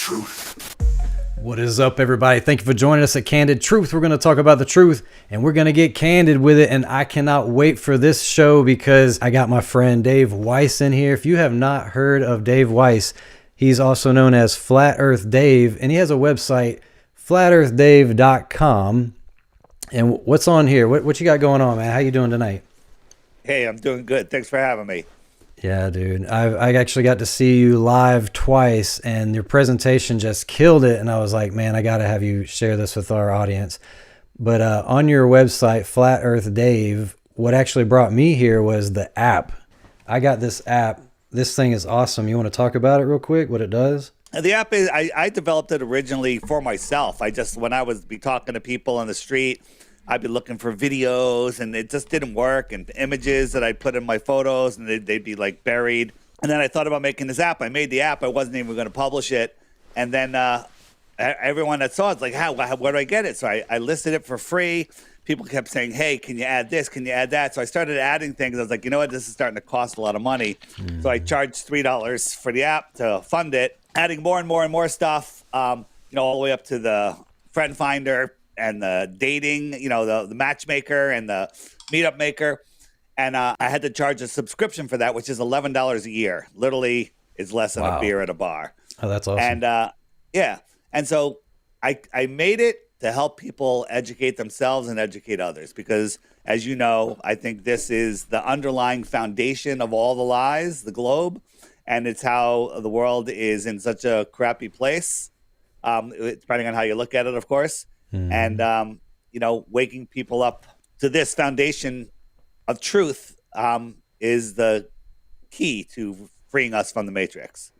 Truth. What is up, everybody? Thank you for joining us at Candid Truth. We're going to talk about the truth, and we're going to get candid with it, and I cannot wait for this show because I got my friend Dave Weiss in here. If you have not heard of Dave Weiss, he's also known as Flat Earth Dave, and he has a website, flatearthdave.com. And what's on here? What you got going on, man? How you doing tonight? Hey, I'm doing good. Thanks for having me. Yeah, dude. I actually got to see you live twice, and your presentation just killed it. And I was like, man, I got to have you share this with our audience. But on your website, Flat Earth Dave, what actually brought me here was the app. I got this app. This thing is awesome. You want to talk about it real quick, what it does? The app is, I developed it originally for myself. When I was be talking to people on the street, I'd be looking for videos and it just didn't work, and images that I'd put in my photos and they'd be like buried. And then I thought about making this app. I made the app. I wasn't even going to publish it. And then everyone that saw it's like, where do I get it? So I listed it for free. People kept saying, hey, can you add this? Can you add that? So I started adding things. I was like, you know what? This is starting to cost a lot of money. So I charged $3 for the app to fund it, adding more and more and more stuff, all the way up to the friend finder and the dating, the matchmaker and the meetup maker. And I had to charge a subscription for that, which is $11 a year. Literally is less than a beer at a bar. Oh, that's awesome. And yeah. And so I made it to help people educate themselves and educate others, because as you know, I think this is the underlying foundation of all the lies, the globe. And it's how the world is in such a crappy place, depending on how you look at it, of course. And, waking people up to this foundation of truth is the key to freeing us from the matrix.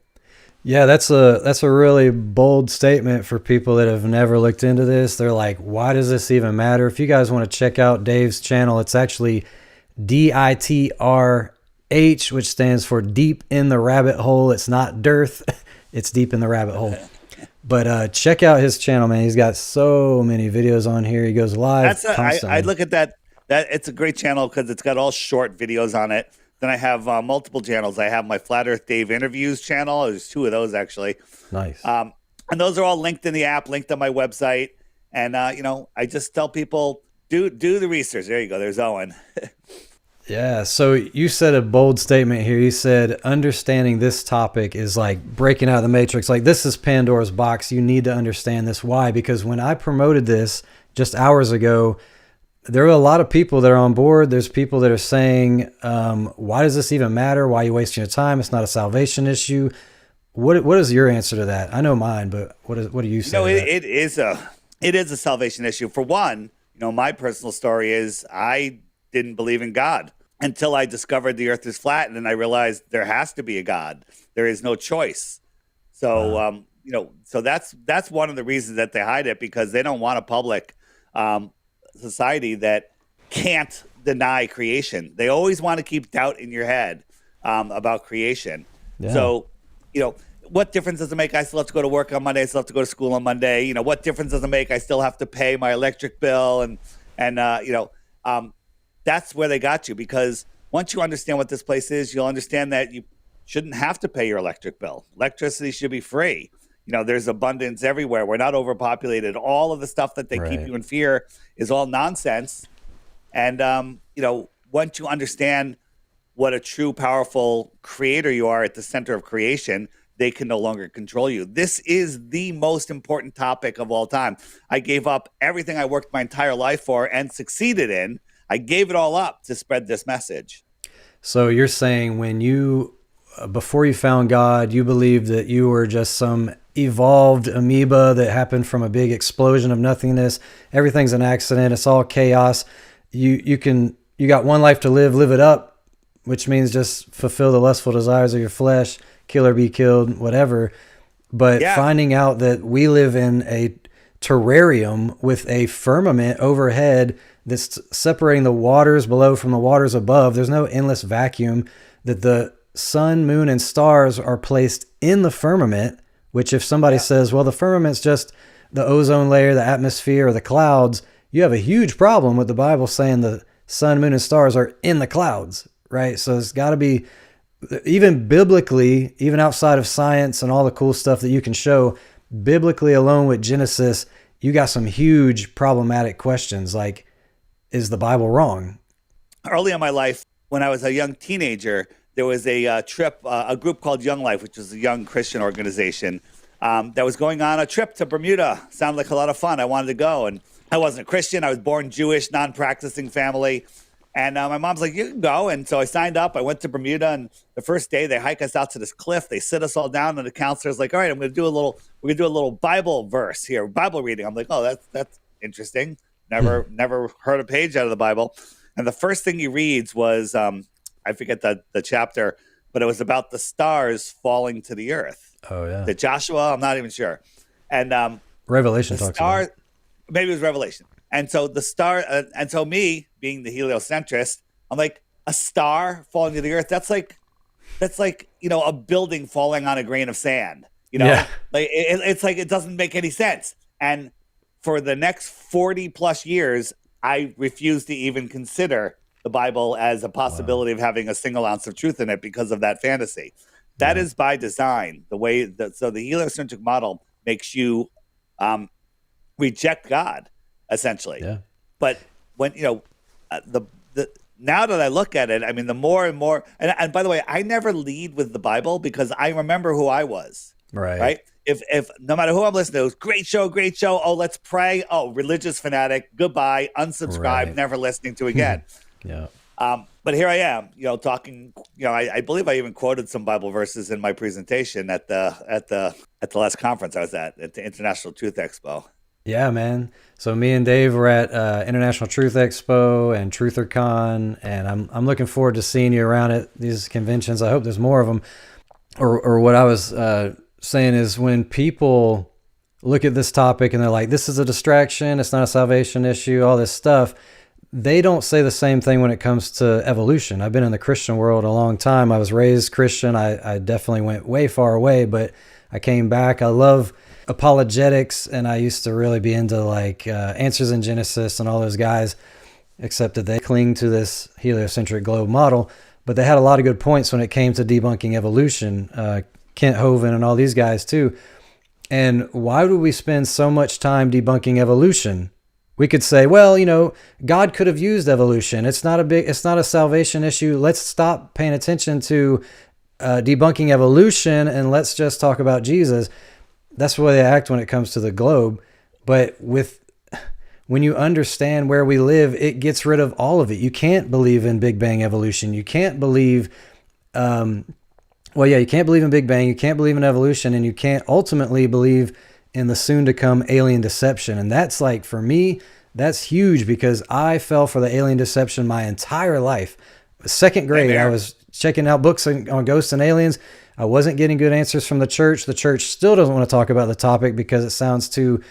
Yeah, that's a really bold statement for people that have never looked into this. They're like, why does this even matter? If you guys want to check out Dave's channel, it's actually DITRH, which stands for Deep in the Rabbit Hole. It's not dearth, it's Deep in the Rabbit Hole. But check out his channel, man. He's got so many videos on here. He goes live constantly. I look at that. It's a great channel because it's got all short videos on it. Then I have multiple channels. I have my Flat Earth Dave Interviews channel. There's two of those, actually. Nice. And those are all linked in the app, linked on my website. And, I just tell people, do the research. There you go. There's Owen. Yeah, so you said a bold statement here. You said understanding this topic is like breaking out of the matrix. Like, this is Pandora's box. You need to understand this. Why? Because when I promoted this just hours ago, there are a lot of people that are on board. There's people that are saying, why does this even matter? Why are you wasting your time? It's not a salvation issue. What is your answer to that? I know mine, but what do you say? It is a salvation issue. For one, my personal story is I didn't believe in God until I discovered the earth is flat, and then I realized there has to be a God. There is no choice. So, so that's one of the reasons that they hide it, because they don't want a public society that can't deny creation. They always want to keep doubt in your head about creation. Yeah. So, what difference does it make? I still have to go to work on Monday. I still have to go to school on Monday. What difference does it make? I still have to pay my electric bill, and that's where they got you, because once you understand what this place is, you'll understand that you shouldn't have to pay your electric bill. Electricity should be free. There's abundance everywhere. We're not overpopulated. All of the stuff that they keep you in fear is all nonsense. And, once you understand what a true, powerful creator you are at the center of creation, they can no longer control you. This is the most important topic of all time. I gave up everything I worked my entire life for and succeeded in. I gave it all up to spread this message. So you're saying before you found God, you believed that you were just some evolved amoeba that happened from a big explosion of nothingness. Everything's an accident. It's all chaos. You got one life to live it up, which means just fulfill the lustful desires of your flesh, kill or be killed, whatever. But finding out that we live in a terrarium with a firmament overhead that's separating the waters below from the waters above. There's no endless vacuum, that the sun, moon, and stars are placed in the firmament, which if somebody says, well, the firmament's just the ozone layer, the atmosphere, or the clouds, you have a huge problem with the Bible saying the sun, moon, and stars are in the clouds, right? So it's got to be, even biblically, even outside of science and all the cool stuff that you can show, biblically alone with Genesis, you got some huge problematic questions like, is the Bible wrong? Early in my life, when I was a young teenager, there was a trip, a group called Young Life, which was a young Christian organization that was going on a trip to Bermuda. Sounded like a lot of fun. I wanted to go. And I wasn't a Christian. I was born Jewish, non-practicing family. And my mom's like, you can go. And so I signed up. I went to Bermuda. And the first day, they hike us out to this cliff. They sit us all down. And the counselor's like, all right, we're going to do a little Bible verse here, Bible reading. I'm like, oh, that's interesting. Never heard a page out of the Bible. And the first thing he reads was, I forget the chapter, but it was about the stars falling to the earth. Oh, yeah. The Joshua, I'm not even sure. And Revelation talks about it. Maybe it was Revelation. And so and so me being the heliocentrist, I'm like, a star falling to the earth. That's like, a building falling on a grain of sand, Yeah. like it's like, it doesn't make any sense. And for the next 40 plus years, I refused to even consider the Bible as a possibility of having a single ounce of truth in it because of that fantasy. That is by design. So the heliocentric model makes you reject God, essentially. Yeah. But when now that I look at it, I mean, the more and more, and by the way, I never lead with the Bible because I remember who I was. Right. If no matter who I'm listening to, great show. Oh, let's pray. Oh, religious fanatic. Goodbye. Unsubscribe. Right. Never listening to again. Yeah. But here I am, talking. I believe I even quoted some Bible verses in my presentation at the last conference I was at the International Truth Expo. Yeah, man. So me and Dave were at International Truth Expo and TrutherCon, and I'm looking forward to seeing you around at these conventions. I hope there's more of them. Or what I was saying is, when people look at this topic and they're like, this is a distraction, it's not a salvation issue, all this stuff, they don't say the same thing when it comes to evolution. I've been in the Christian world a long time. I was raised Christian. I definitely went way far away, but I came back. I love apologetics, and I used to really be into like Answers in Genesis and all those guys, except that they cling to this heliocentric globe model. But they had a lot of good points when it came to debunking evolution. Kent Hovind and all these guys too. And why do we spend so much time debunking evolution? We could say, well, God could have used evolution. It's not a salvation issue. Let's stop paying attention to debunking evolution and let's just talk about Jesus. That's the way they act when it comes to the globe. But when you understand where we live, it gets rid of all of it. You can't believe in Big Bang evolution. You can't believe, you can't believe in Big Bang. You can't believe in evolution, and you can't ultimately believe in the soon-to-come alien deception. And that's like, for me, that's huge because I fell for the alien deception my entire life. Second grade, I was checking out books on ghosts and aliens. I wasn't getting good answers from the church. The church still doesn't want to talk about the topic because it sounds too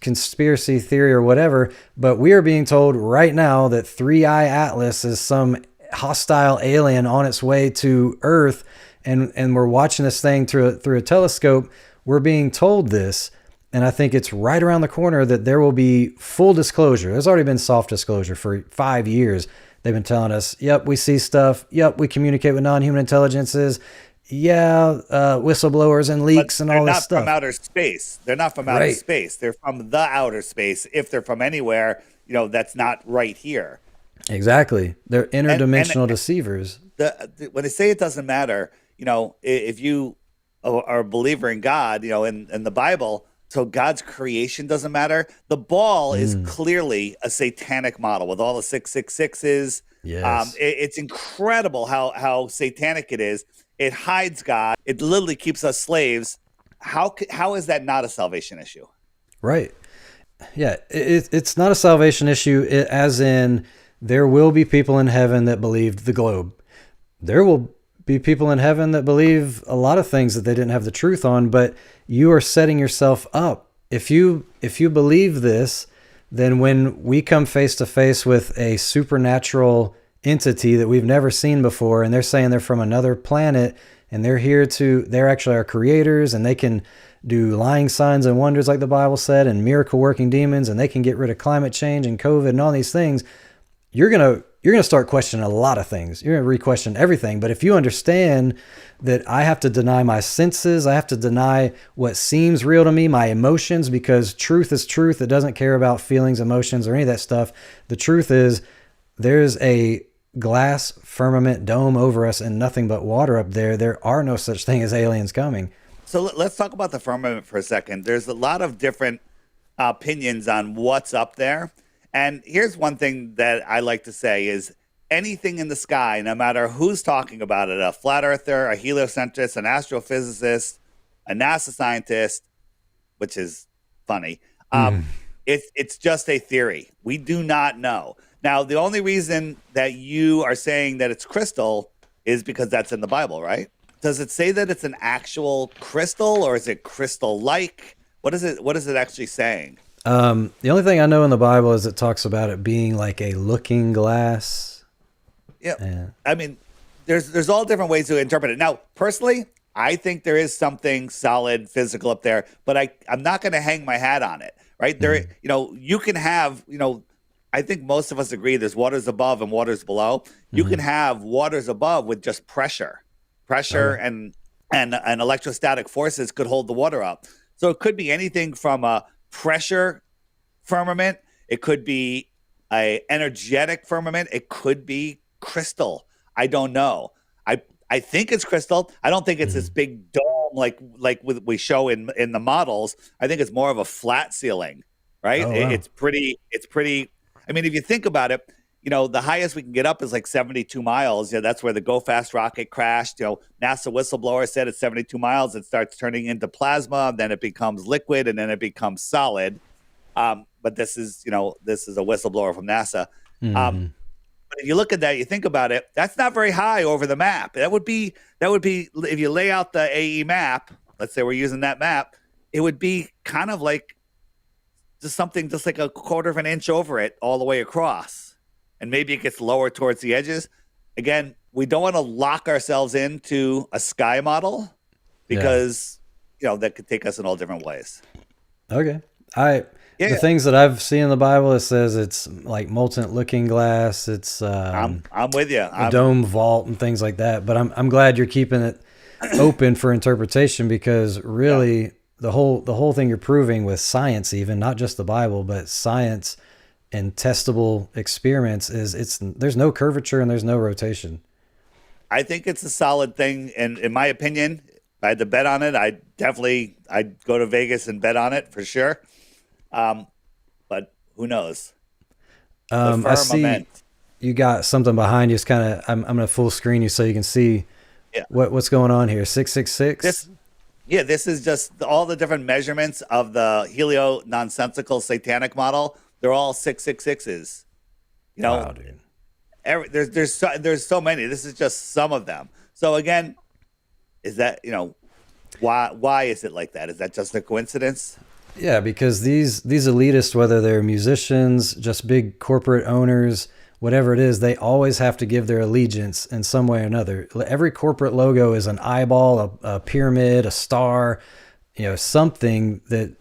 conspiracy theory or whatever. But we are being told right now that 3-Eye Atlas is some hostile alien on its way to Earth, and we're watching this thing through a telescope. We're being told this, and I think it's right around the corner that there will be full disclosure. There's already been soft disclosure for 5 years. They've been telling us, yep, we see stuff. Yep, we communicate with non-human intelligences. Yeah, whistleblowers and leaks and all this stuff. They're not from outer space. They're not from outer space. They're from the outer space. If they're from anywhere, that's not right here. Exactly. They're interdimensional deceivers. When they say it doesn't matter, if you are a believer in God, in the Bible, so God's creation doesn't matter. The ball is clearly a satanic model with all the 666s. Yes. It's incredible how satanic it is. It hides God. It literally keeps us slaves. How is that not a salvation issue? Right. Yeah, it's not a salvation issue, as in there will be people in heaven that believed the globe. There will be people in heaven that believe a lot of things that they didn't have the truth on, but you are setting yourself up. If you believe this, then when we come face to face with a supernatural entity that we've never seen before, and they're saying they're from another planet, and they're actually our creators, and they can do lying signs and wonders like the Bible said, and miracle working demons, and they can get rid of climate change and COVID and all these things, you're gonna you're going to start questioning a lot of things. You're going to re-question everything. But if you understand that I have to deny my senses, I have to deny what seems real to me, my emotions, because truth is truth. It doesn't care about feelings, emotions, or any of that stuff. The truth is there's a glass firmament dome over us and nothing but water up there. There are no such thing as aliens coming. So let's talk about the firmament for a second. There's a lot of different opinions on what's up there. And here's one thing that I like to say is anything in the sky, no matter who's talking about it, a flat earther, a heliocentrist, an astrophysicist, a NASA scientist, which is funny, it's just a theory. We do not know. Now, the only reason that you are saying that it's crystal is because that's in the Bible, right? Does it say that it's an actual crystal, or is it crystal-like? What is it actually saying? The only thing I know in the Bible is it talks about it being like a looking glass. Yeah. I mean, there's all different ways to interpret it. Now, personally, I think there is something solid physical up there, but I'm not going to hang my hat on it, right? There, you can have, I think most of us agree there's waters above and waters below. You can have waters above with just pressure and electrostatic forces could hold the water up. So it could be anything from a pressure firmament. It could be a energetic firmament. It could be crystal. I don't know. I think it's crystal. I don't think it's this big dome like we show in the models. I think it's more of a flat ceiling, right? Oh, wow. It's pretty. I mean, if you think about it, the highest we can get up is like 72 miles. Yeah, that's where the Go Fast rocket crashed. NASA whistleblower said it's 72 miles. It starts turning into plasma, then it becomes liquid, and then it becomes solid. But this is a whistleblower from NASA. But if you look at that, you think about it, that's not very high over the map. That would be if you lay out the AE map, let's say we're using that map, it would be kind of like just something just like a quarter of an inch over it all the way across. And maybe it gets lower towards the edges. Again, we don't want to lock ourselves into a sky model because, that could take us in all different ways. Okay. The things that I've seen in the Bible, it says it's like molten looking glass. It's I'm with you. A dome vault and things like that. But I'm glad you're keeping it open for interpretation, because really the whole thing you're proving with science, even not just the Bible, but science and testable experiments, is there's no curvature and there's no rotation. I think it's a solid thing, and in my opinion, if I had to bet on it, I'd go to Vegas and bet on it for sure. But who knows? I see you got something behind you. It's kind of I'm going to full screen you so you can see what's going on here. 666. This is just all the different measurements of the helio nonsensical satanic model. They're all 666s. Wow, dude. There's so many. This is just some of them. So again, is that why is it like that? Is that just a coincidence? Yeah, because these elitists, whether they're musicians, just big corporate owners, whatever it is, they always have to give their allegiance in some way or another. Every corporate logo is an eyeball, a pyramid, a star, something that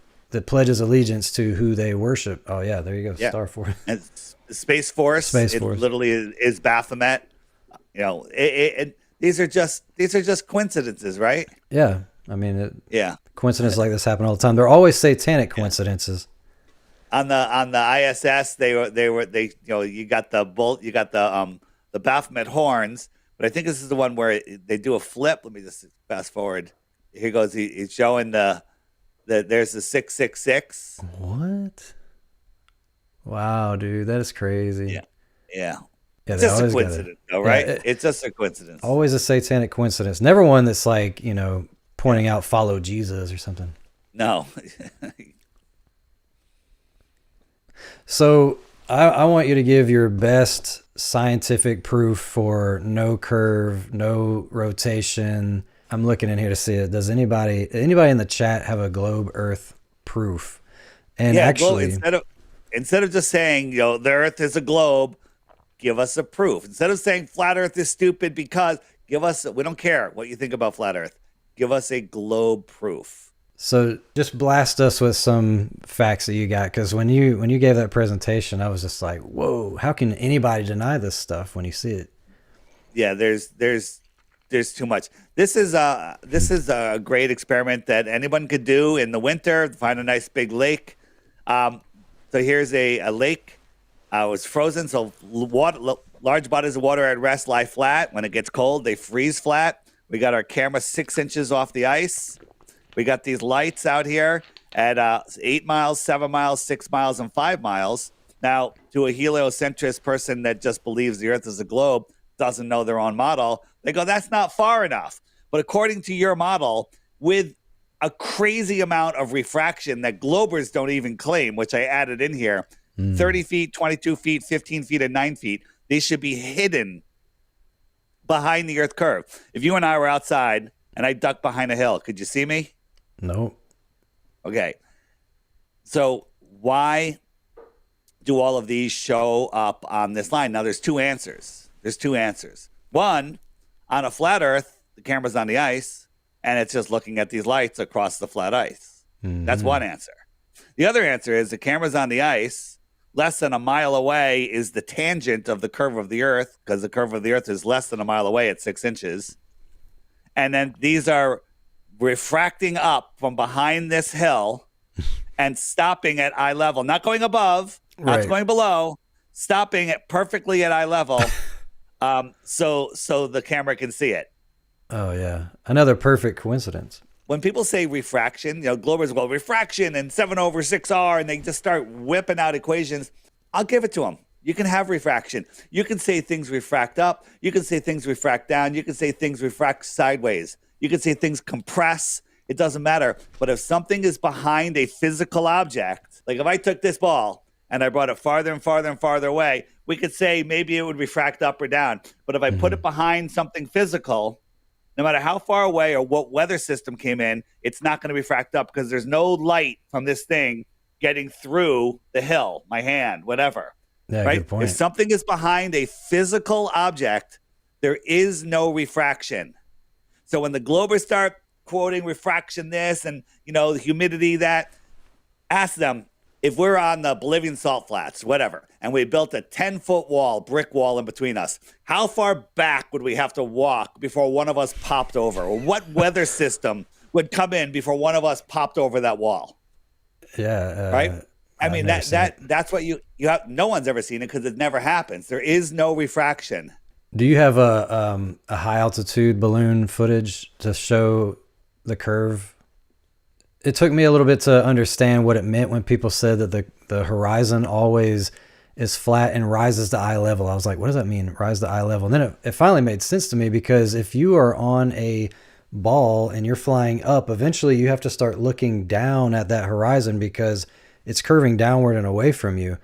pledges allegiance to who they worship. Oh yeah, there you go. Yeah. Star Force. And Space Force. It literally is Baphomet. These are just coincidences, right? Yeah. I mean, coincidences like this happen all the time. They're always satanic coincidences. On the ISS, you got the Baphomet horns, but I think this is the one where they do a flip. Let me just fast forward. Here goes. He's showing there's the 666. What? Wow, dude, that is crazy. Yeah. It's just a coincidence, though, right? It's just a coincidence. Always a satanic coincidence. Never one that's like, pointing out follow Jesus or something. No. So I want you to give your best scientific proof for no curve, no rotation. I'm looking in here to see it. Does anybody in the chat have a globe Earth proof? And actually, instead of just saying, the Earth is a globe, give us a proof. Instead of saying flat Earth is stupid, because we don't care what you think about flat Earth. Give us a globe proof. So just blast us with some facts that you got, because when you gave that presentation, I was just like, whoa, how can anybody deny this stuff when you see it? Yeah, there's too much. This is a great experiment that anyone could do in the winter. Find a nice big lake. So here's a lake. It was frozen, so large bodies of water at rest lie flat. When it gets cold, they freeze flat. We got our camera 6 inches off the ice. We got these lights out here at 8 miles, 7 miles, 6 miles, and 5 miles. Now, to a heliocentric person that just believes the Earth is a globe, doesn't know their own model, they go, that's not far enough. But according to your model, with a crazy amount of refraction that globers don't even claim, which I added in here, 30 feet, 22 feet, 15 feet, and 9 feet, they should be hidden behind the Earth curve. If you and I were outside and I ducked behind a hill, could you see me? No. Okay. So why do all of these show up on this line? Now, there's two answers. One, on a flat Earth, the camera's on the ice, and it's just looking at these lights across the flat ice. That's one answer. The other answer is the camera's on the ice. Less than a mile away is the tangent of the curve of the Earth, because the curve of the Earth is less than a mile away at 6 inches. And then these are refracting up from behind this hill and stopping at eye level, not going above, not going below, stopping it perfectly at eye level, so the camera can see it. Oh yeah, another perfect coincidence. When people say refraction, globers go refraction and 7/6R, and they just start whipping out equations. I'll give it to them. You can have refraction. You can say things refract up. You can say things refract down. You can say things refract sideways. You can say things compress. It doesn't matter. But if something is behind a physical object, like if I took this ball and I brought it farther and farther and farther away, we could say maybe it would refract up or down. But if I put it behind something physical, no matter how far away or what weather system came in, it's not going to refract up because there's no light from this thing getting through the hill, my hand, whatever. Yeah, right? Good point. If something is behind a physical object, there is no refraction. So when the globers start quoting refraction this and, the humidity that, ask them, if we're on the Bolivian salt flats, whatever, and we built a 10-foot wall, brick wall in between us, how far back would we have to walk before one of us popped over? Or what weather system would come in before one of us popped over that wall? Yeah. Right? I mean, that's what you have. No one's ever seen it because it never happens. There is no refraction. Do you have a high altitude balloon footage to show the curve? It took me a little bit to understand what it meant when people said that the horizon always is flat and rises to eye level. I was like, what does that mean, rise to eye level? And then it finally made sense to me, because if you are on a ball and you're flying up, eventually you have to start looking down at that horizon because it's curving downward and away from you.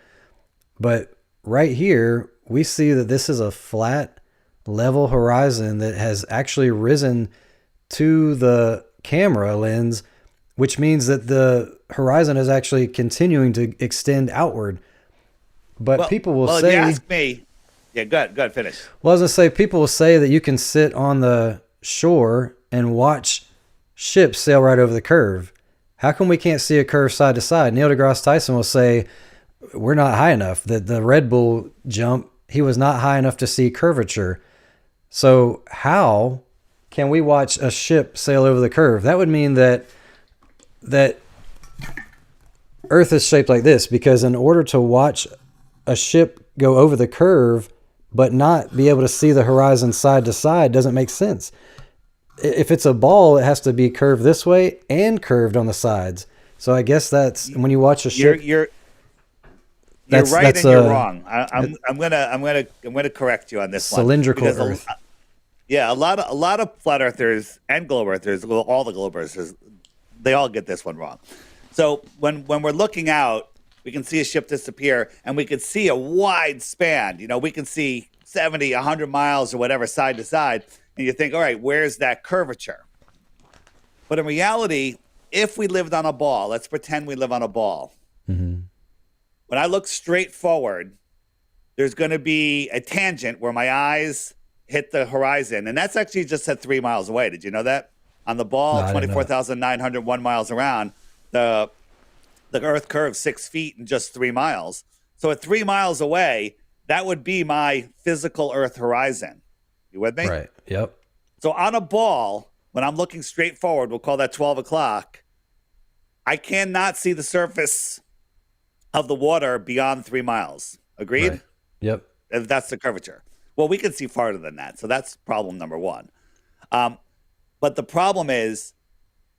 But right here, we see that this is a flat, level horizon that has actually risen to the camera lens, which means that the horizon is actually continuing to extend outward. But people will say, if you ask me, yeah, go ahead, finish. Well, I was going to say, people will say that you can sit on the shore and watch ships sail right over the curve. How come we can't see a curve side to side? Neil deGrasse Tyson will say, we're not high enough. That the Red Bull jump, he was not high enough to see curvature. So how can we watch a ship sail over the curve? That would mean that Earth is shaped like this, because in order to watch a ship go over the curve but not be able to see the horizon side to side doesn't make sense. If it's a ball, it has to be curved this way and curved on the sides. So I guess that's when you watch a ship. You're right and you're wrong. I'm gonna correct you on this cylindrical one. Earth. A lot of flat earthers and globe earthers, well, all the globe earthers, they all get this one wrong. So when we're looking out, we can see a ship disappear, and we can see a wide span. We can see 70, 100 miles or whatever side to side, and you think, all right, where's that curvature? But in reality, if we lived on a ball, let's pretend we live on a ball. Mm-hmm. When I look straight forward, there's going to be a tangent where my eyes hit the horizon, and that's actually just at 3 miles away. Did you know that? On the No, ball, I didn't know that. 24,901 miles around, the Earth curves 6 feet in just 3 miles. So at 3 miles away, that would be my physical Earth horizon. You with me? Right. Yep. So on a ball, when I'm looking straight forward, we'll call that 12 o'clock, I cannot see the surface of the water beyond 3 miles. Agreed? Right. Yep. If that's the curvature. Well, we can see farther than that. So that's problem number one. But the problem is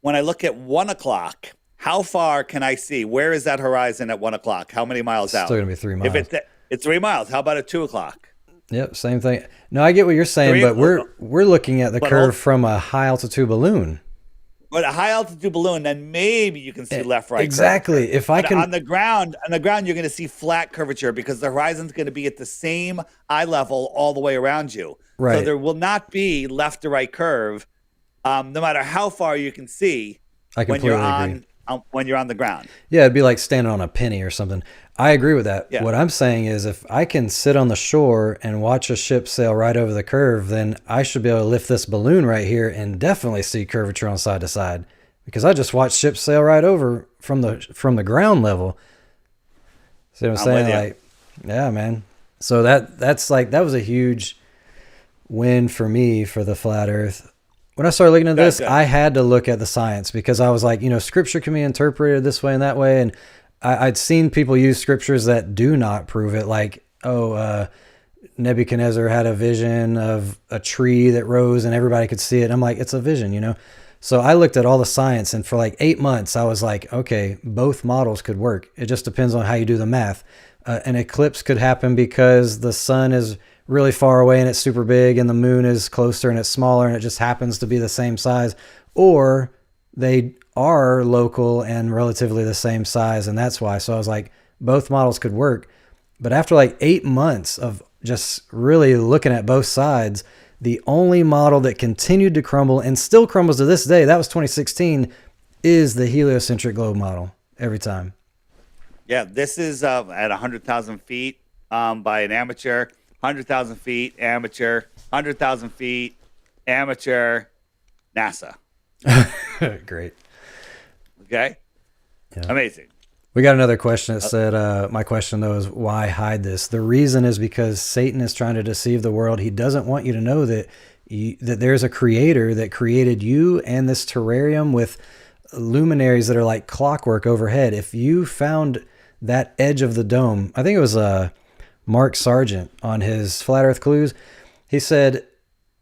when I look at 1 o'clock, how far can I see? Where is that horizon at 1 o'clock? How many miles out? Still gonna be 3 miles. If it's 3 miles, how about at 2 o'clock? Yep. Same thing. No, I get what you're saying, but we're looking at the curve from a high altitude balloon. But a high altitude balloon, then maybe you can see left, right. Exactly. Curvature. If I can on the ground, you're going to see flat curvature because the horizon's going to be at the same eye level all the way around you. Right. So there will not be left to right curve, no matter how far you can see. I completely agree. When you're on the ground. Yeah, it'd be like standing on a penny or something. I agree with that. Yeah. What I'm saying is if I can sit on the shore and watch a ship sail right over the curve, then I should be able to lift this balloon right here and definitely see curvature on side to side because I just watched ships sail right over from the ground level. See what I'm saying? Like, yeah, man. So that's like, that was a huge win for me for the flat earth. When I started looking at this, I had to look at the science because I was like, scripture can be interpreted this way and that way. And I'd seen people use scriptures that do not prove it. Like, Nebuchadnezzar had a vision of a tree that rose and everybody could see it. I'm like, it's a vision, So I looked at all the science and for like 8 months, I was like, okay, both models could work. It just depends on how you do the math. An eclipse could happen because the sun is really far away and it's super big and the moon is closer and it's smaller and it just happens to be the same size, or they are local and relatively the same size, and that's why. So I was like, both models could work. But after like 8 months of just really looking at both sides, the only model that continued to crumble and still crumbles to this day, that was 2016, is the heliocentric globe model every time. Yeah, this is at 100,000 feet by an amateur. 100,000 feet, amateur. 100,000 feet, amateur, NASA. Great. Okay? Yeah. Amazing. We got another question that said, my question, though, is why hide this? The reason is because Satan is trying to deceive the world. He doesn't want you to know that there's a creator that created you and this terrarium with luminaries that are like clockwork overhead. If you found that edge of the dome, I think it was Mark Sargent on his Flat Earth Clues, he said,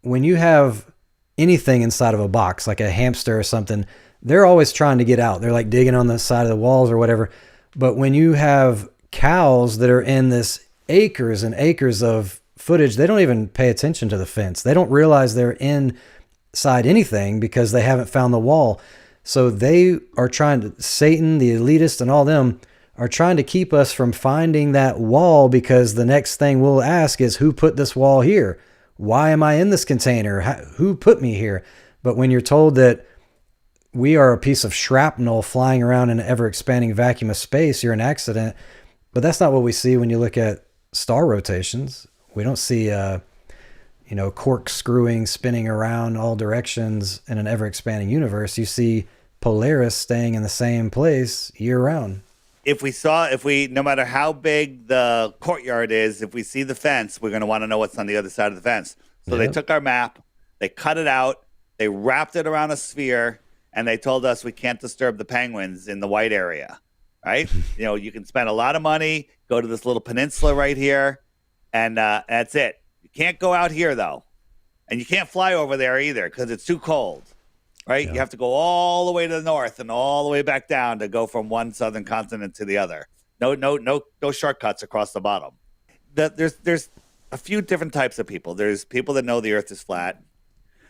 when you have anything inside of a box, like a hamster or something, they're always trying to get out. They're like digging on the side of the walls or whatever. But when you have cows that are in this acres and acres of footage, they don't even pay attention to the fence. They don't realize they're inside anything because they haven't found the wall. So they are trying to, Satan, the elitist, and all them are trying to keep us from finding that wall, because the next thing we'll ask is, who put this wall here? Why am I in this container? Who put me here? But when you're told that we are a piece of shrapnel flying around in an ever-expanding vacuum of space, you're an accident. But that's not what we see when you look at star rotations. We don't see, corkscrewing, spinning around all directions in an ever-expanding universe. You see Polaris staying in the same place year-round. If no matter how big the courtyard is, if we see the fence, we're going to want to know what's on the other side of the fence. So They took our map, they cut it out, they wrapped it around a sphere, and they told us we can't disturb the penguins in the white area, right? You can spend a lot of money, go to this little peninsula right here, and that's it. You can't go out here, though. And you can't fly over there either because it's too cold. Right? Yeah. You have to go all the way to the north and all the way back down to go from one southern continent to the other. No shortcuts across the bottom. There's a few different types of people. There's people that know the earth is flat.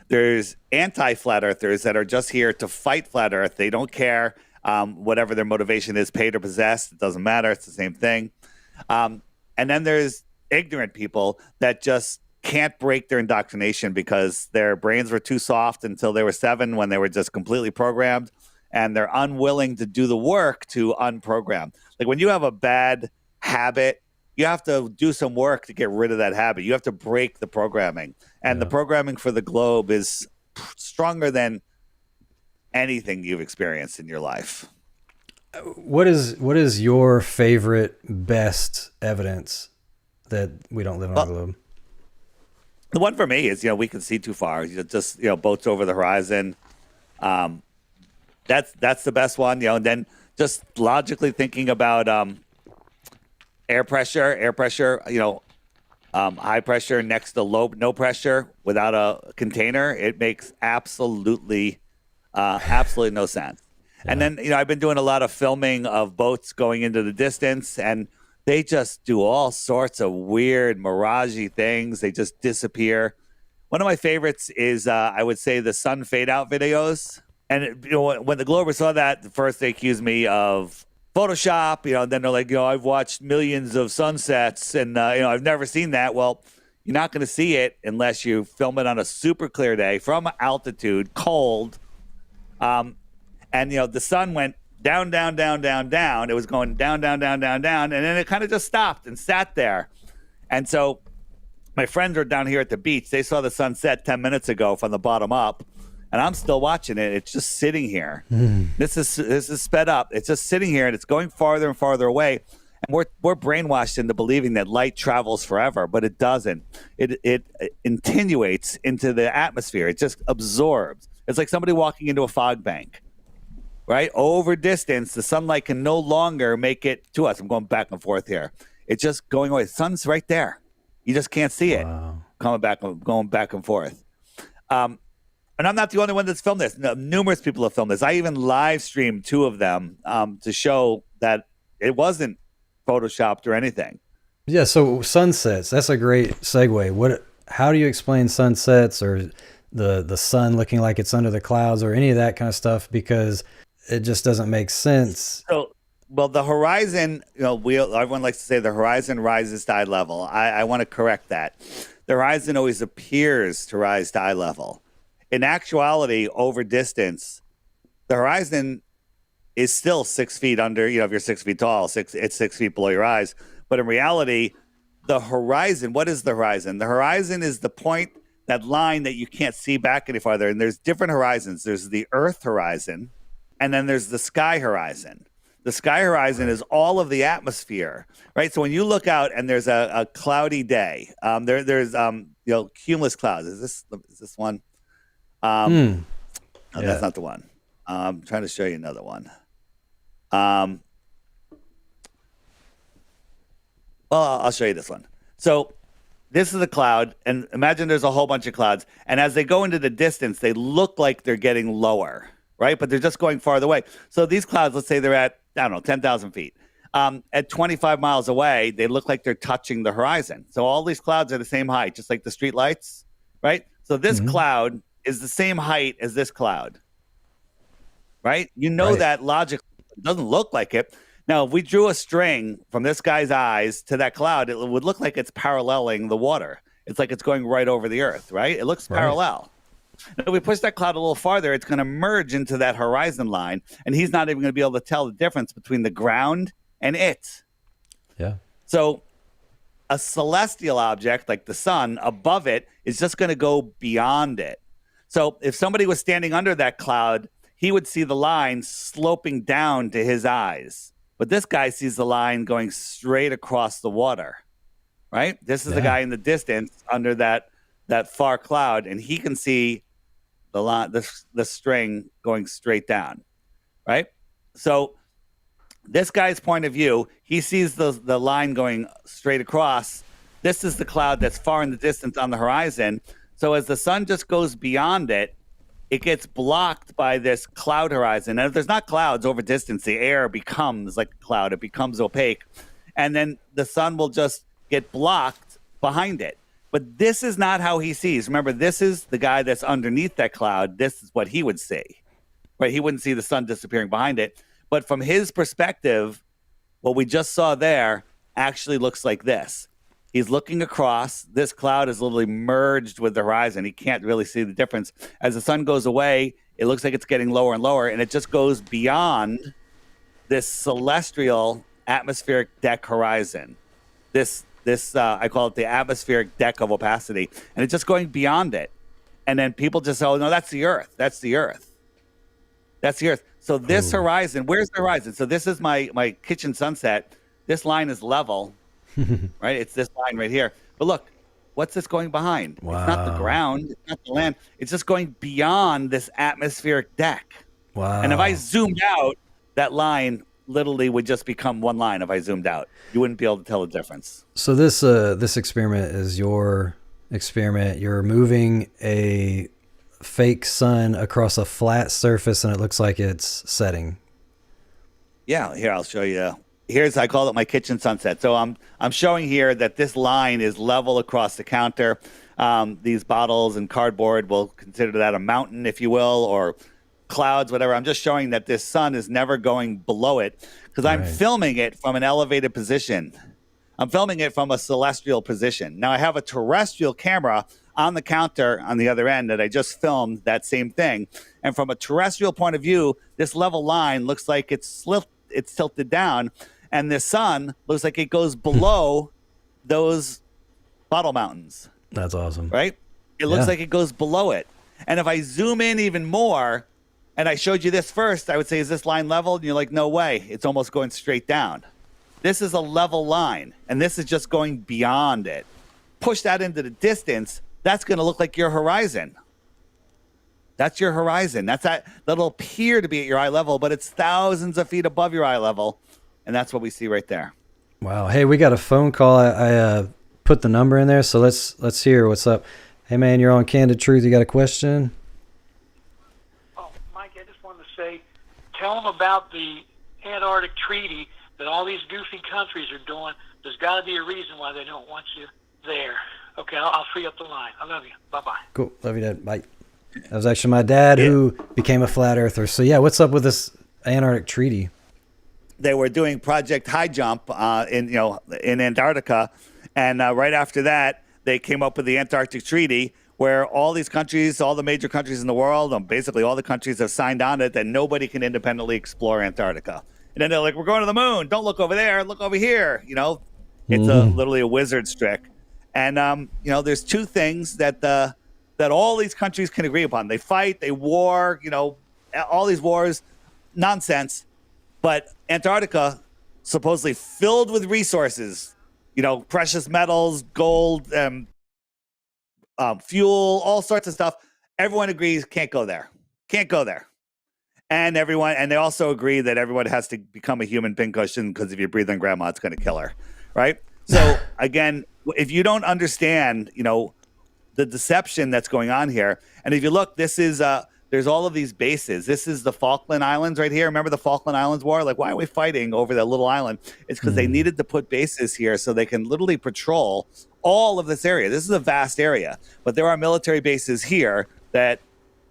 There's anti-flat earthers that are just here to fight flat earth. They don't care whatever their motivation is, paid or possessed. It doesn't matter. It's the same thing. And then there's ignorant people that just can't break their indoctrination because their brains were too soft until they were 7, when they were just completely programmed, and they're unwilling to do the work to unprogram. Like when you have a bad habit, you have to do some work to get rid of that habit. You have to break the programming, and the programming for the globe is stronger than anything you've experienced in your life. What is your favorite, best evidence that we don't live on a globe? The one for me is, we can see too far. Just, boats over the horizon. That's the best one, and then just logically thinking about air pressure, high pressure next to no pressure without a container. It makes absolutely no sense. Yeah. And then, I've been doing a lot of filming of boats going into the distance, and they just do all sorts of weird mirage-y things. They just disappear. One of my favorites is, I would say, the sun fade-out videos. And, when the Globers saw that, first they accused me of Photoshop, and then they're like, I've watched millions of sunsets, and, I've never seen that. Well, you're not going to see it unless you film it on a super clear day from altitude, cold. And, the sun went down, down, down, down, down. It was going down, down, down, down, down. And then it kind of just stopped and sat there. And so my friends are down here at the beach. They saw the sunset 10 minutes ago from the bottom up. And I'm still watching it. It's just sitting here. This is sped up. It's just sitting here, and it's going farther and farther away. And we're brainwashed into believing that light travels forever, but it doesn't. It attenuates into the atmosphere. It just absorbs. It's like somebody walking into a fog bank. Right? Over distance, the sunlight can no longer make it to us. I'm going back and forth here. It's just going away. The sun's right there. You just can't see it. Wow. Going back and forth. And I'm not the only one that's filmed this. No, numerous people have filmed this. I even live streamed 2 of them to show that it wasn't photoshopped or anything. Yeah, so sunsets, that's a great segue. How do you explain sunsets or the sun looking like it's under the clouds or any of that kind of stuff? Because it just doesn't make sense. So, well, the horizon, everyone likes to say the horizon rises to eye level. I want to correct that. The horizon always appears to rise to eye level. In actuality, over distance, the horizon is still 6 feet under, if you're 6 feet tall, it's 6 feet below your eyes. But in reality, the horizon, what is the horizon? The horizon is the point, that line that you can't see back any farther. And there's different horizons. There's the Earth horizon, and then there's the sky horizon. The sky horizon is all of the atmosphere, right? So when you look out and there's a cloudy day, there's cumulus clouds. Is this one? No, that's not the one. I'm trying to show you another one. Well, I'll show you this one. So this is a cloud, and imagine there's a whole bunch of clouds. And as they go into the distance, they look like they're getting lower, right? But they're just going farther away. So these clouds, let's say they're at, 10,000 feet. At 25 miles away, they look like they're touching the horizon. So all these clouds are the same height, just like the street lights, right? So this cloud is the same height as this cloud, right? That logically. It doesn't look like it. Now, if we drew a string from this guy's eyes to that cloud, it would look like it's paralleling the water. It's like it's going right over the earth, right? It looks parallel. Now, if we push that cloud a little farther, it's going to merge into that horizon line, and he's not even going to be able to tell the difference between the ground and it. Yeah. So a celestial object like the sun above it is just going to go beyond it. So if somebody was standing under that cloud, he would see the line sloping down to his eyes. But this guy sees the line going straight across the water, right? This is the guy in the distance under that far cloud, and he can see the line, the string going straight down, right? So this guy's point of view, he sees the line going straight across. This is the cloud that's far in the distance on the horizon. So as the sun just goes beyond it, it gets blocked by this cloud horizon. And if there's not clouds over distance, the air becomes like a cloud. It becomes opaque. And then the sun will just get blocked behind it. But this is not how he sees. Remember, this is the guy that's underneath that cloud. This is what he would see, right? He wouldn't see the sun disappearing behind it. But from his perspective, what we just saw there actually looks like this. He's looking across. This cloud is literally merged with the horizon. He can't really see the difference. As the sun goes away, it looks like it's getting lower and lower, and it just goes beyond this celestial atmospheric deck horizon. This I call it the atmospheric deck of opacity, and it's just going beyond it. And then people just say, "Oh no, that's the Earth. That's the Earth." That's the Earth. So this horizon, where's the horizon? So this is my kitchen sunset. This line is level, right? It's this line right here. But look, what's this going behind? It's not the Wow. ground. It's not the land. It's just going beyond this atmospheric deck. Wow. And if I zoomed out, that line literally would just become one line. If I zoomed out, you wouldn't be able to tell the difference. So this experiment is your experiment. You're moving a fake sun across a flat surface, and it looks like it's setting. Yeah, here I'll show you. I call it my kitchen sunset. So I'm showing here that this line is level across the counter. These bottles and cardboard, will consider that a mountain, if you will, or clouds, whatever. I'm just showing that this sun is never going below it because I'm filming it from an elevated position. I'm filming it from a celestial position. Now I have a terrestrial camera on the counter on the other end that I just filmed that same thing. And from a terrestrial point of view, this level line looks like it's tilted down, and the sun looks like it goes below those bottle mountains. That's awesome. Right? It looks like it goes below it. And if I zoom in even more, and I showed you this first, I would say, is this line level? And you're like, no way. It's almost going straight down. This is a level line, and this is just going beyond it. Push that into the distance, that's going to look like your horizon. That's your horizon. That'll appear to be at your eye level, but it's thousands of feet above your eye level, and that's what we see right there. Wow. Hey, we got a phone call. I put the number in there, so let's hear what's up. Hey, man, you're on Candid Truth. You got a question? Oh, Mike, I just wanted to say, tell them about the Antarctic Treaty that all these goofy countries are doing. There's got to be a reason why they don't want you there. Okay, I'll free up the line. I love you. Bye-bye. Cool. Love you, Dad. Bye. That was actually my dad who became a flat earther. So, yeah, what's up with this Antarctic Treaty? They were doing Project High Jump in Antarctica, and right after that, they came up with the Antarctic Treaty, where all these countries, all the major countries in the world, basically all the countries have signed on it that nobody can independently explore Antarctica. And then they're like, we're going to the moon. Don't look over there. Look over here. It's literally a wizard's trick. And, there's two things that all these countries can agree upon. They fight, they war, all these wars, nonsense. But Antarctica, supposedly filled with resources, precious metals, gold, fuel, all sorts of stuff. Everyone agrees can't go there. Can't go there. And they also agree that everyone has to become a human pincushion because if you breathe on grandma, it's going to kill her. Right? So again, if you don't understand, the deception that's going on here, and if you look, this is there's all of these bases. This is the Falkland Islands right here. Remember the Falkland Islands War? Like, why are we fighting over that little island? It's because they needed to put bases here so they can literally patrol all of this area. This is a vast area, but there are military bases here that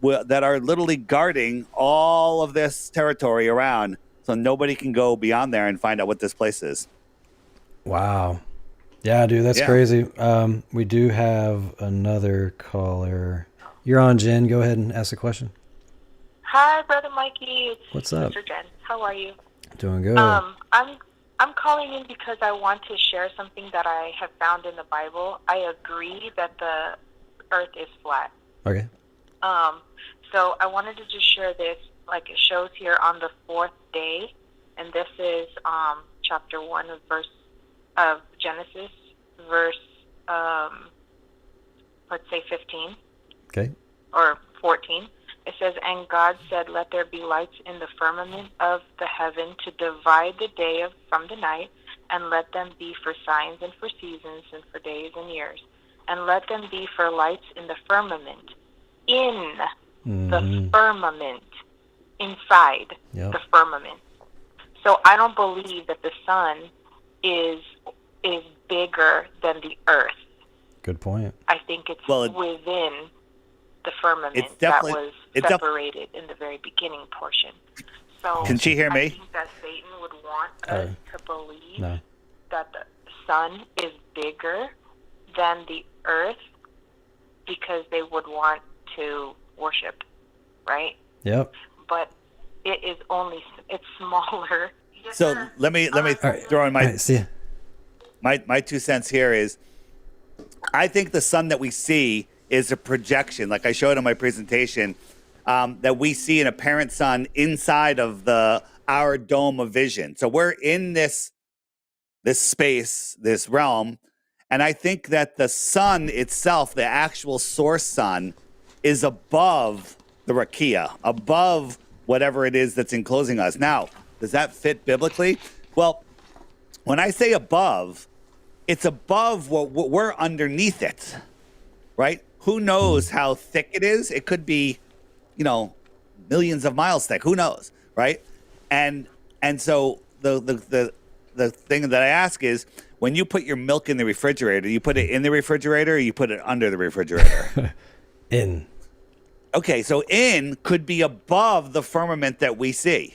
are literally guarding all of this territory around, so nobody can go beyond there and find out what this place is. Wow. Yeah, dude, that's crazy. We do have another caller. You're on, Jen. Go ahead and ask a question. Hi, Brother Mikey. What's up? Sister Jen. How are you? Doing good. I'm calling in because I want to share something that I have found in the Bible. I agree that the earth is flat. Okay. So I wanted to just share this, like it shows here on the fourth day, and this is chapter 1 of Genesis, verse let's say 15. Okay. Or 14. It says, "And God said, let there be lights in the firmament of the heaven to divide the day from the night, and let them be for signs and for seasons and for days and years. And let them be for lights in the firmament." In the firmament. Inside the firmament. So I don't believe that the sun is bigger than the earth. Good point. I think it's within the firmament that was separated in the very beginning portion. So can she hear me? I think that Satan would want us to believe that the sun is bigger than the earth because they would want to worship, right? Yep. But it's smaller. So let me throw in my 2 cents here is, I think the sun that we see is a projection. Like I showed in my presentation, that we see an apparent sun inside of our dome of vision. So we're in this space, this realm, and I think that the sun itself, the actual source sun, is above the rakia, above whatever it is that's enclosing us. Now, does that fit biblically? Well, when I say above, it's above what we're underneath it, right? Who knows how thick it is? It could be, millions of miles thick. Who knows, right? And so the thing that I ask is, when you put your milk in the refrigerator, you put it in the refrigerator or you put it under the refrigerator? In. Okay, so in could be above the firmament that we see.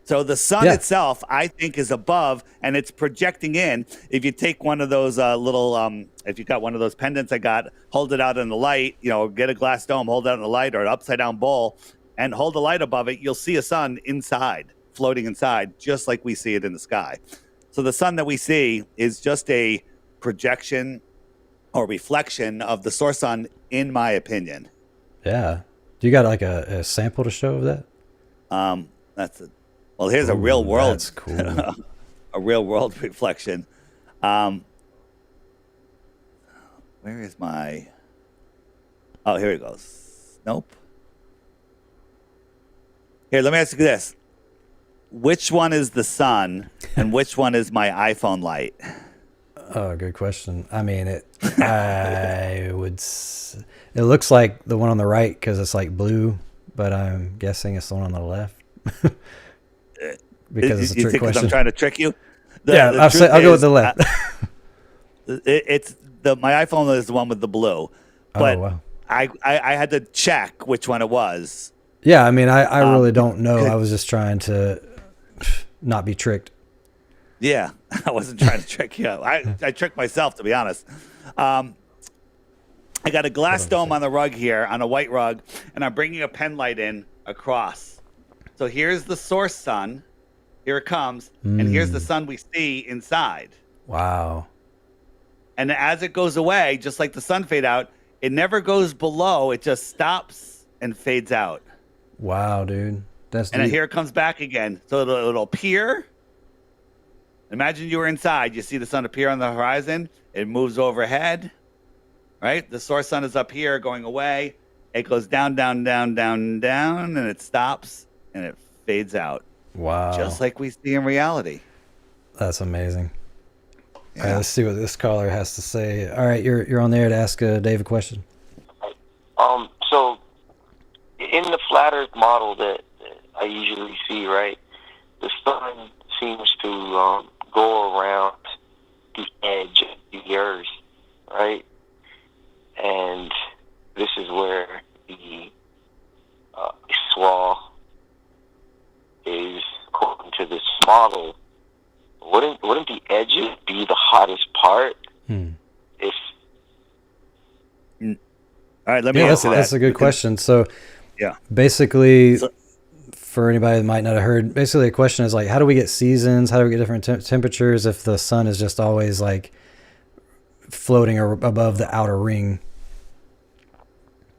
So the sun itself, I think, is above, and it's projecting in. If you take one of those if you got one of those pendants I got, hold it out in the light, get a glass dome, hold it out in the light, or an upside-down bowl, and hold the light above it, you'll see a sun inside, floating inside, just like we see it in the sky. So the sun that we see is just a projection or reflection of the source sun, in my opinion. Yeah. Do you got like a sample to show of that? Well, here's a real world. That's cool. A real world reflection. Where is my? Oh, here it goes. Nope. Here, let me ask you this: which one is the sun, and which one is my iPhone light? Oh, good question. I mean, it looks like the one on the right because it's like blue, but I'm guessing it's the one on the left. Because it's a trick question. I'm trying to trick you? I'll go with the left. My iPhone is the one with the blue, but wow. I had to check which one it was. Yeah, I mean, I really don't know. I was just trying to not be tricked. Yeah, I wasn't trying to trick you. I tricked myself, to be honest. I got a glass dome on the rug here, on a white rug, and I'm bringing a pen light in across. So here's the source sun. Here it comes. And here's the sun we see inside. Wow. And as it goes away, just like the sun fade out, it never goes below. It just stops and fades out. Wow, dude. That's and deep. Then here it comes back again. So it'll appear. Imagine you were inside. You see the sun appear on the horizon. It moves overhead. Right? The source sun is up here going away. It goes down, down, down, down, down, and it stops and it fades out. Wow. Just like we see in reality. That's amazing. Yeah. All right, let's see what this caller has to say. All right, you're on there to ask Dave a question. So in the flat Earth model that I usually see, right, the sun seems to go around the edge of the Earth, right? And this is where the swell is, according to this model. Wouldn't the edges be the hottest part? If all right, let me answer that. That's a good question. So, yeah, basically, for anybody that might not have heard, basically the question is like, how do we get seasons? How do we get different temperatures if the sun is just always like floating above the outer ring?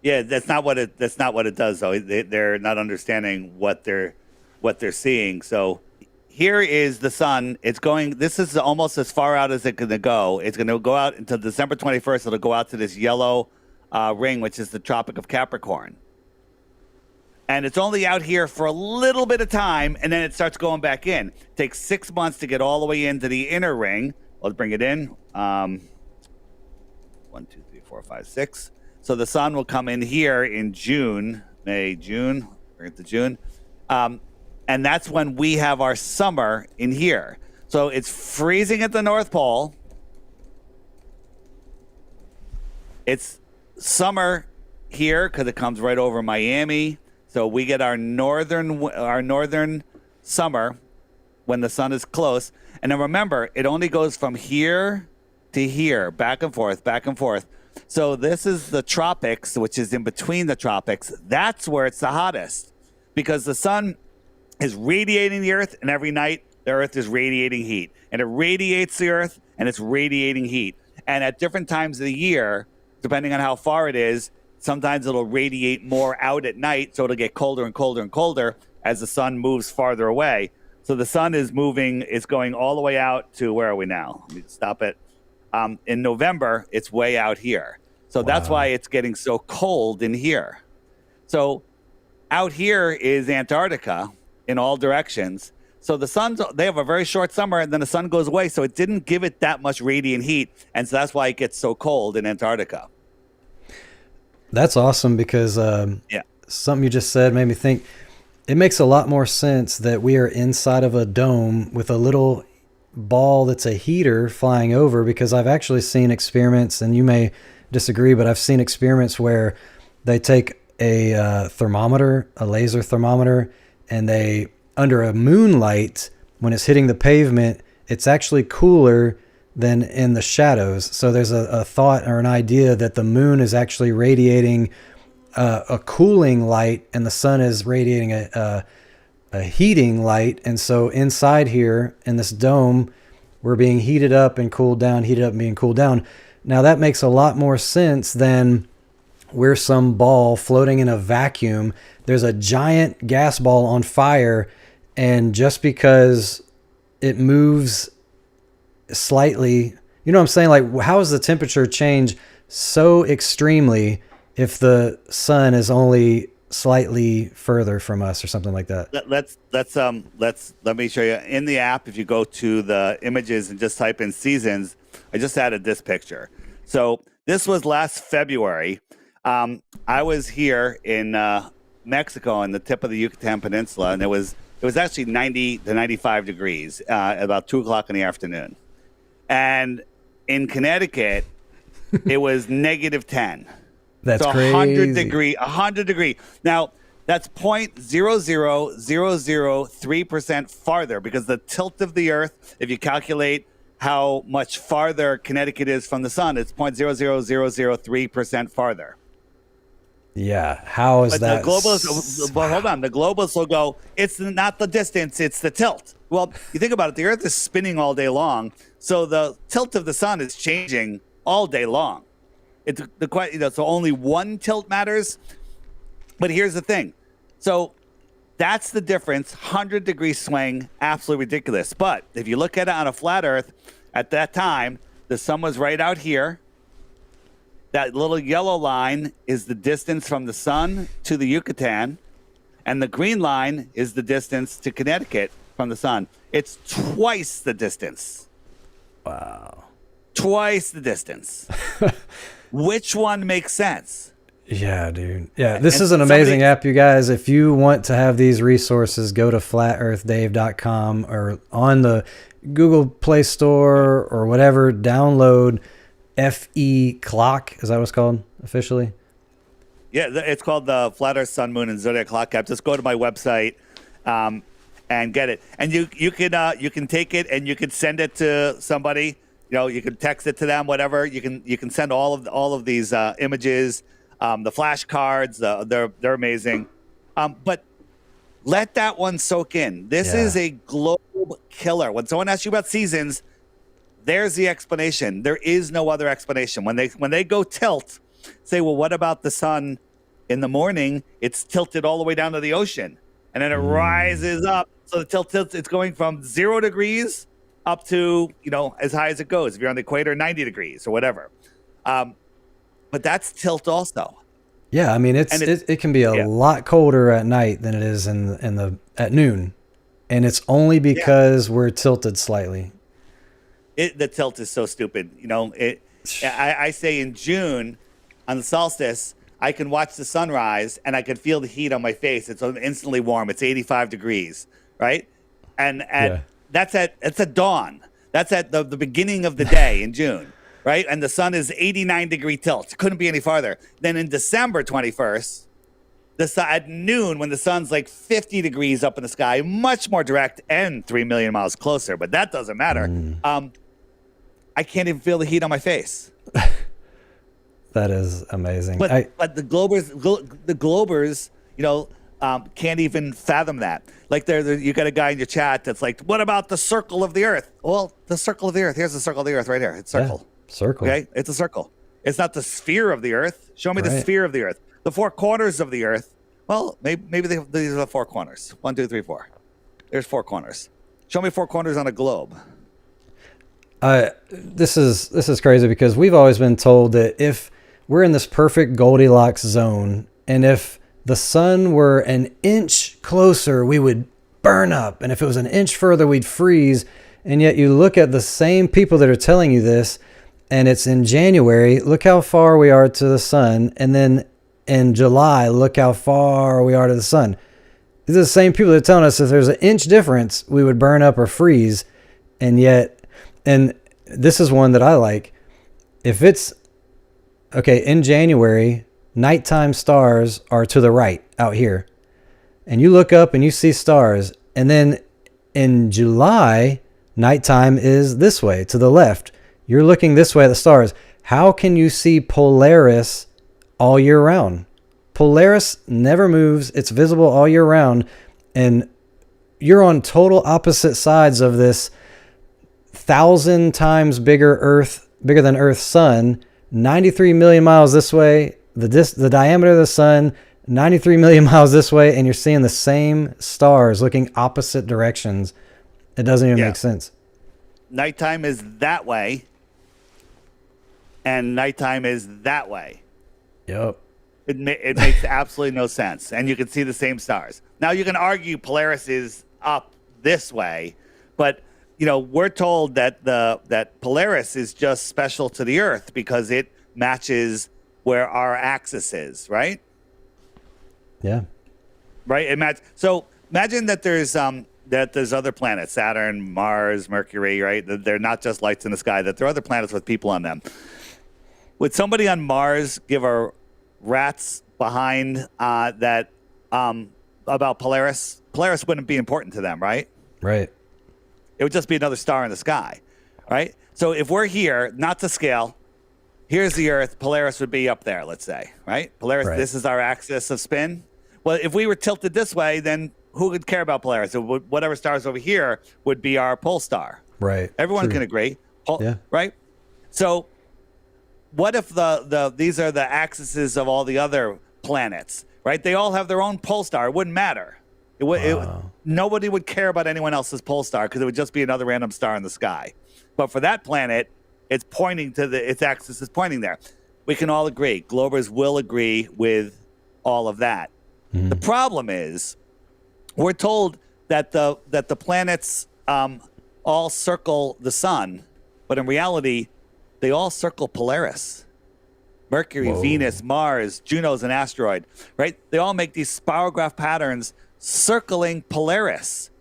Yeah, that's not what it does though. They're not understanding what they're seeing. So here is the sun. It's going. This is almost as far out as it's going to go. It's going to go out until December 21st. It'll go out to this yellow ring, which is the Tropic of Capricorn. And it's only out here for a little bit of time, and then it starts going back in. It takes 6 months to get all the way into the inner ring. Let's bring it in. 1, 2, 3, 4, 5, 6. So the sun will come in here in June, May, June. Bring it to June. And that's when we have our summer in here. So it's freezing at the North Pole. It's summer here because it comes right over Miami. So we get our northern summer when the sun is close. And then remember, it only goes from here to here, back and forth, back and forth. So this is the tropics, which is in between the tropics. That's where it's the hottest because the sun is radiating the earth, and every night the earth is radiating heat. And it radiates the earth, and it's radiating heat. And at different times of the year, depending on how far it is, sometimes it'll radiate more out at night, so it'll get colder and colder and colder as the sun moves farther away. So the sun is moving, it's going all the way out to, where are we now? Let me stop it. In November, it's way out here. So that's why it's getting so cold in here. So out here is Antarctica in all directions. So they have a very short summer, and then the sun goes away. So it didn't give it that much radiant heat. And so that's why it gets so cold in Antarctica. That's awesome, because something you just said made me think it makes a lot more sense that we are inside of a dome with a little ball that's a heater flying over, because I've actually seen experiments, and you may disagree, but I've seen experiments where they take a thermometer, a laser thermometer, and they, under a moonlight, when it's hitting the pavement, it's actually cooler than in the shadows. So there's a thought or an idea that the moon is actually radiating a cooling light, and the sun is radiating a heating light. And so inside here in this dome, we're being heated up and cooled down, heated up and being cooled down. Now that makes a lot more sense than we're some ball floating in a vacuum. There's a giant gas ball on fire, and just because it moves slightly, you know what I'm saying? Like, how does the temperature change so extremely if the sun is only slightly further from us or something like that? Let me show you in the app. If you go to the images and just type in seasons, I just added this picture. So this was last February. I was here in Mexico on the tip of the Yucatan Peninsula, and it was actually 90 to 95 degrees about 2:00 in the afternoon. And in Connecticut, it was -10. That's so crazy. 100 degree. Now, that's 0.00003% farther, because the tilt of the Earth, if you calculate how much farther Connecticut is from the sun, it's 0.00003% farther. Yeah, how is that? But hold on, the globalists will go, it's not the distance, it's the tilt. Well, you think about it, the Earth is spinning all day long, so the tilt of the sun is changing all day long. So only one tilt matters. But here's the thing. So that's the difference. 100-degree swing, absolutely ridiculous. But if you look at it on a flat Earth, at that time, the sun was right out here. That little yellow line is the distance from the sun to the Yucatan, and the green line is the distance to Connecticut from the sun. It's twice the distance. Wow. Twice the distance. Which one makes sense? Yeah, dude. Yeah, this is an amazing app, you guys. If you want to have these resources, go to flatearthdave.com or on the Google Play Store or whatever, download FE Clock. Is that what it's called officially? Yeah, it's called the Flat Earth, Sun, Moon, and Zodiac Clock app. Just go to my website and get it. And you can take it and you can send it to somebody. You know, you can text it to them, whatever. You can send all of these images, the flashcards. They're amazing. But let that one soak in. This is a globe killer. When someone asks you about seasons, there's the explanation. There is no other explanation. When they go tilt, say, well, what about the sun in the morning? It's tilted all the way down to the ocean, and then it rises up. So the tilts. It's going from 0 degrees up to, as high as it goes. If you're on the equator, 90 degrees or whatever. But that's tilt also. Yeah, I mean, it can be a lot colder at night than it is at noon, and it's only because we're tilted slightly. The tilt is so stupid. I say in June on the solstice, I can watch the sunrise and I can feel the heat on my face. It's instantly warm. It's 85 degrees, right? And that's at dawn. That's at the beginning of the day in June, right? And the sun is 89-degree tilt. It couldn't be any farther. Then in December 21st, at noon, when the sun's like 50 degrees up in the sky, much more direct and 3 million miles closer, but that doesn't matter. I can't even feel the heat on my face. That is amazing. But the globers, can't even fathom that. Like you got a guy in your chat that's like, what about the circle of the Earth? Well, the circle of the Earth. Here's the circle of the Earth right here. It's circle. Circle. Okay, it's a circle. It's not the sphere of the earth. Show me the Right. sphere of the earth. The four corners of the earth. Well, maybe these are the four corners. 1, 2, 3, 4. There's four corners. Show me four corners on a globe. This is crazy because we've always been told that if we're in this perfect Goldilocks zone, and if the sun were an inch closer, we would burn up, and if it was an inch further, we'd freeze. And yet you look at the same people that are telling you this, and it's in January, look how far we are to the sun, and then in July, look how far we are to the sun. These are the same people that are telling us if there's an inch difference, we would burn up or freeze. And yet, and this is one that I like. If it's, okay, in January, nighttime stars are to the right out here. And you look up and you see stars. And then in July, nighttime is this way, to the left. You're looking this way at the stars. How can you see Polaris all year round? Polaris never moves. It's visible all year round. And you're on total opposite sides of this 1,000 times bigger than Earth's sun, 93 million miles this way, the diameter of the sun, 93 million miles this way, and you're seeing the same stars looking opposite directions. It doesn't even make sense. Nighttime is that way, and nighttime is that way. Yep. It makes absolutely no sense. And you can see the same stars. Now, you can argue Polaris is up this way, but we're told that that Polaris is just special to the Earth because it matches where our axis is, right? Yeah. Right. So imagine that there's other planets, Saturn, Mars, Mercury, right? They're not just lights in the sky. That there are other planets with people on them. Would somebody on Mars give a rat's behind that about Polaris? Polaris wouldn't be important to them, right? Right. It would just be another star in the sky, right? So if we're here, not to scale, here's the Earth, Polaris would be up there, let's say, right? Polaris, Right. This is our axis of spin. Well, if we were tilted this way, then who would care about Polaris? So whatever star's over here would be our pole star. Right. Everyone True. can agree. Yeah. Right? So what if these are the axes of all the other planets, right? They all have their own pole star. It wouldn't matter. Nobody would care about anyone else's pole star because it would just be another random star in the sky. But for that planet, it's pointing to its axis is pointing there. We can all agree. Globers will agree with all of that. Mm-hmm. The problem is, we're told that the planets all circle the sun, but in reality, they all circle Polaris. Mercury, Whoa. Venus, Mars, Juno's an asteroid, right? They all make these spirograph patterns circling Polaris.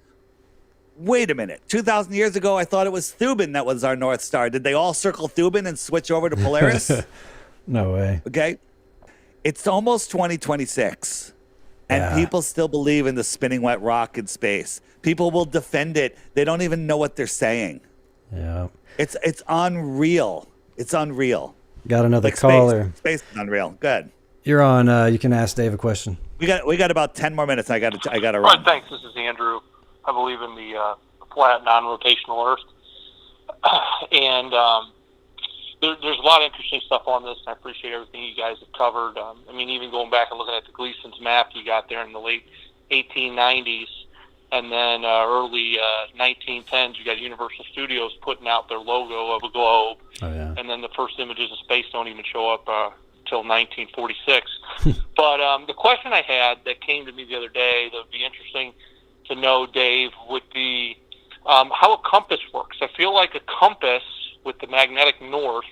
Wait a minute. 2,000 years ago, I thought it was Thuban that was our North Star. Did they all circle Thuban and switch over to Polaris? No way. Okay. It's almost 2026, and people still believe in the spinning wet rock in space. People will defend it. They don't even know what they're saying. Yeah. It's unreal. It's unreal. Got another Like caller. Space is unreal. Good. You're on. You can ask Dave a question. We got about 10 more minutes. I got to All run. right, thanks. This is Andrew. I believe in the flat, non-rotational Earth, and there's a lot of interesting stuff on this. And I appreciate everything you guys have covered. Even going back and looking at the Gleason's map you got there in the late 1890s, and then early 1910s, you got Universal Studios putting out their logo of a globe. Oh yeah. And then the first images of space don't even show up till 1946. But the question I had that came to me the other day that would be interesting to know, Dave, would be how a compass works. I feel like a compass with the magnetic north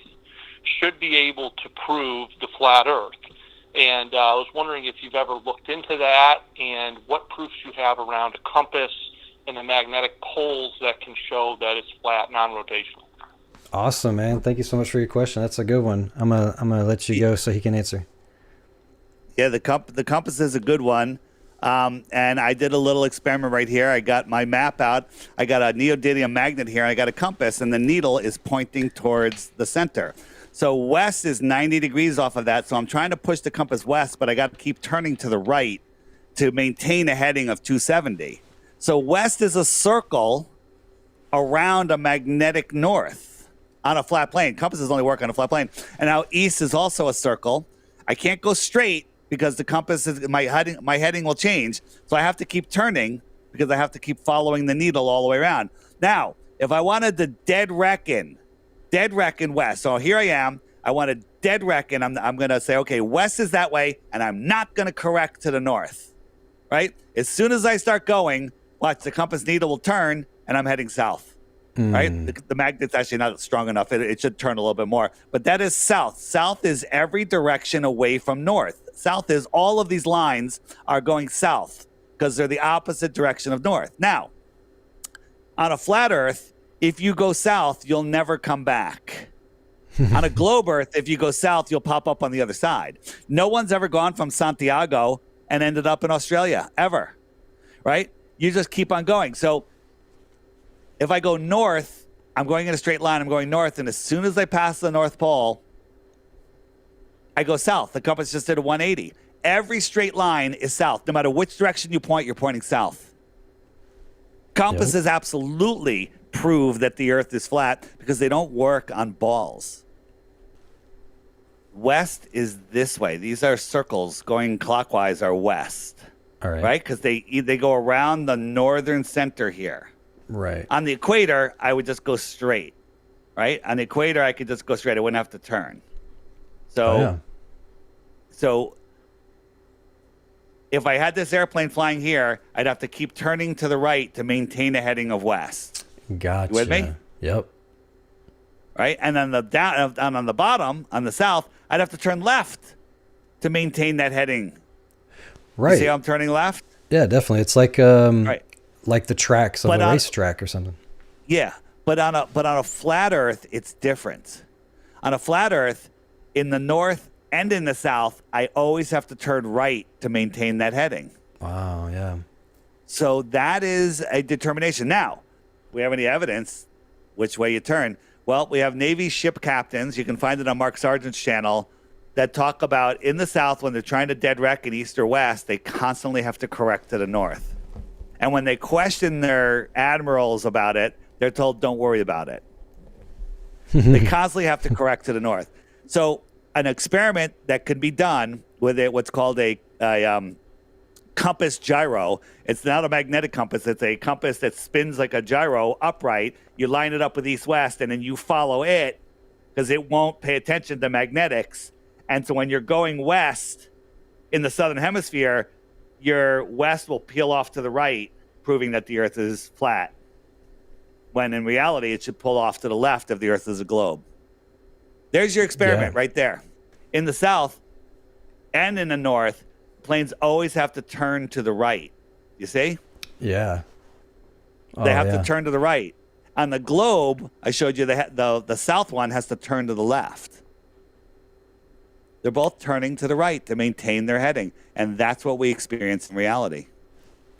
should be able to prove the flat Earth. And I was wondering if you've ever looked into that and what proofs you have around a compass and the magnetic poles that can show that it's flat, non-rotational. Awesome, man. Thank you so much for your question. That's a good one. I'm gonna let you go so he can answer. Yeah, the compass is a good one. And I did a little experiment right here. I got my map out. I got a neodymium magnet here. I got a compass, and the needle is pointing towards the center. So west is 90 degrees off of that. So I'm trying to push the compass west, but I got to keep turning to the right to maintain a heading of 270. So west is a circle around a magnetic north. on a flat plane. Compasses only work on a flat plane. And now east is also a circle. I can't go straight because the compass is my heading will change. So I have to keep turning because I have to keep following the needle all the way around. Now, if I wanted to dead reckon west. So here I am. I want to dead reckon. I'm going to say, okay, west is that way, and I'm not going to correct to the north, right? As soon as I start going, watch, the compass needle will turn, and I'm heading south, right? The magnet's actually not strong enough. It should turn a little bit more, but that is south. South is every direction away from north. South is all of these lines are going south because they're the opposite direction of north. Now, on a flat Earth, if you go south, you'll never come back. On a globe Earth, if you go south, you'll pop up on the other side. No one's ever gone from Santiago and ended up in Australia, ever, right? You just keep on going. So if I go north, I'm going in a straight line. I'm going north, and as soon as I pass the North Pole, I go south. The compass just did a 180. Every straight line is south. No matter which direction you point, you're pointing south. Compasses absolutely prove that the Earth is flat because they don't work on balls. West is this way. These are circles going clockwise are west. All right. Right? Because they go around the northern center here. Right. On the equator, I would just go straight. Right? On the equator, I could just go straight. I wouldn't have to turn. So, so if I had this airplane flying here, I'd have to keep turning to the right to maintain a heading of west. Gotcha. You with me? Yep. Right? And on the bottom, on the south, I'd have to turn left to maintain that heading. Right. You see how I'm turning left? Yeah, definitely. It's like Right. like the tracks of a racetrack or something. Yeah, but on a flat Earth, it's different. On a flat Earth, in the north and in the south, I always have to turn right to maintain that heading. Wow, yeah. So that is a determination. Now, we have any evidence which way you turn? Well, we have Navy ship captains. You can find it on Mark Sargent's channel that talk about in the south when they're trying to dead reckon east or west, they constantly have to correct to the north. And when they question their admirals about it, they're told, don't worry about it. They constantly have to correct to the north. So an experiment that can be done with what's called a compass gyro. It's not a magnetic compass. It's a compass that spins like a gyro upright. You line it up with east-west, and then you follow it because it won't pay attention to magnetics. And so when you're going west in the southern hemisphere, your west will peel off to the right, proving that the Earth is flat. When in reality, it should pull off to the left if the Earth is a globe. There's your experiment right there. In the south and in the north, planes always have to turn to the right. You see? Yeah. They have to turn to the right. On the globe, I showed you the south one has to turn to the left. They're both turning to the right to maintain their heading. And that's what we experience in reality.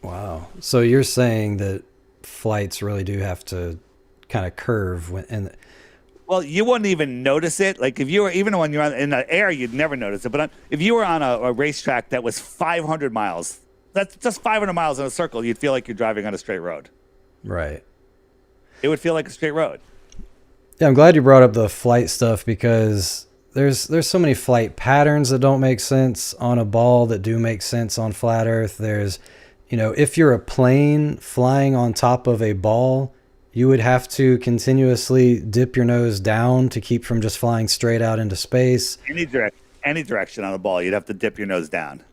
Wow. So you're saying that flights really do have to kind of curve well, you wouldn't even notice it. Like if you were, even when you're in the air, you'd never notice it. But if you were on a racetrack that was 500 miles, that's just 500 miles in a circle, you'd feel like you're driving on a straight road. Right. It would feel like a straight road. Yeah, I'm glad you brought up the flight stuff because there's so many flight patterns that don't make sense on a ball that do make sense on flat Earth. There's, if you're a plane flying on top of a ball, you would have to continuously dip your nose down to keep from just flying straight out into space. Any direction on the ball, you'd have to dip your nose down.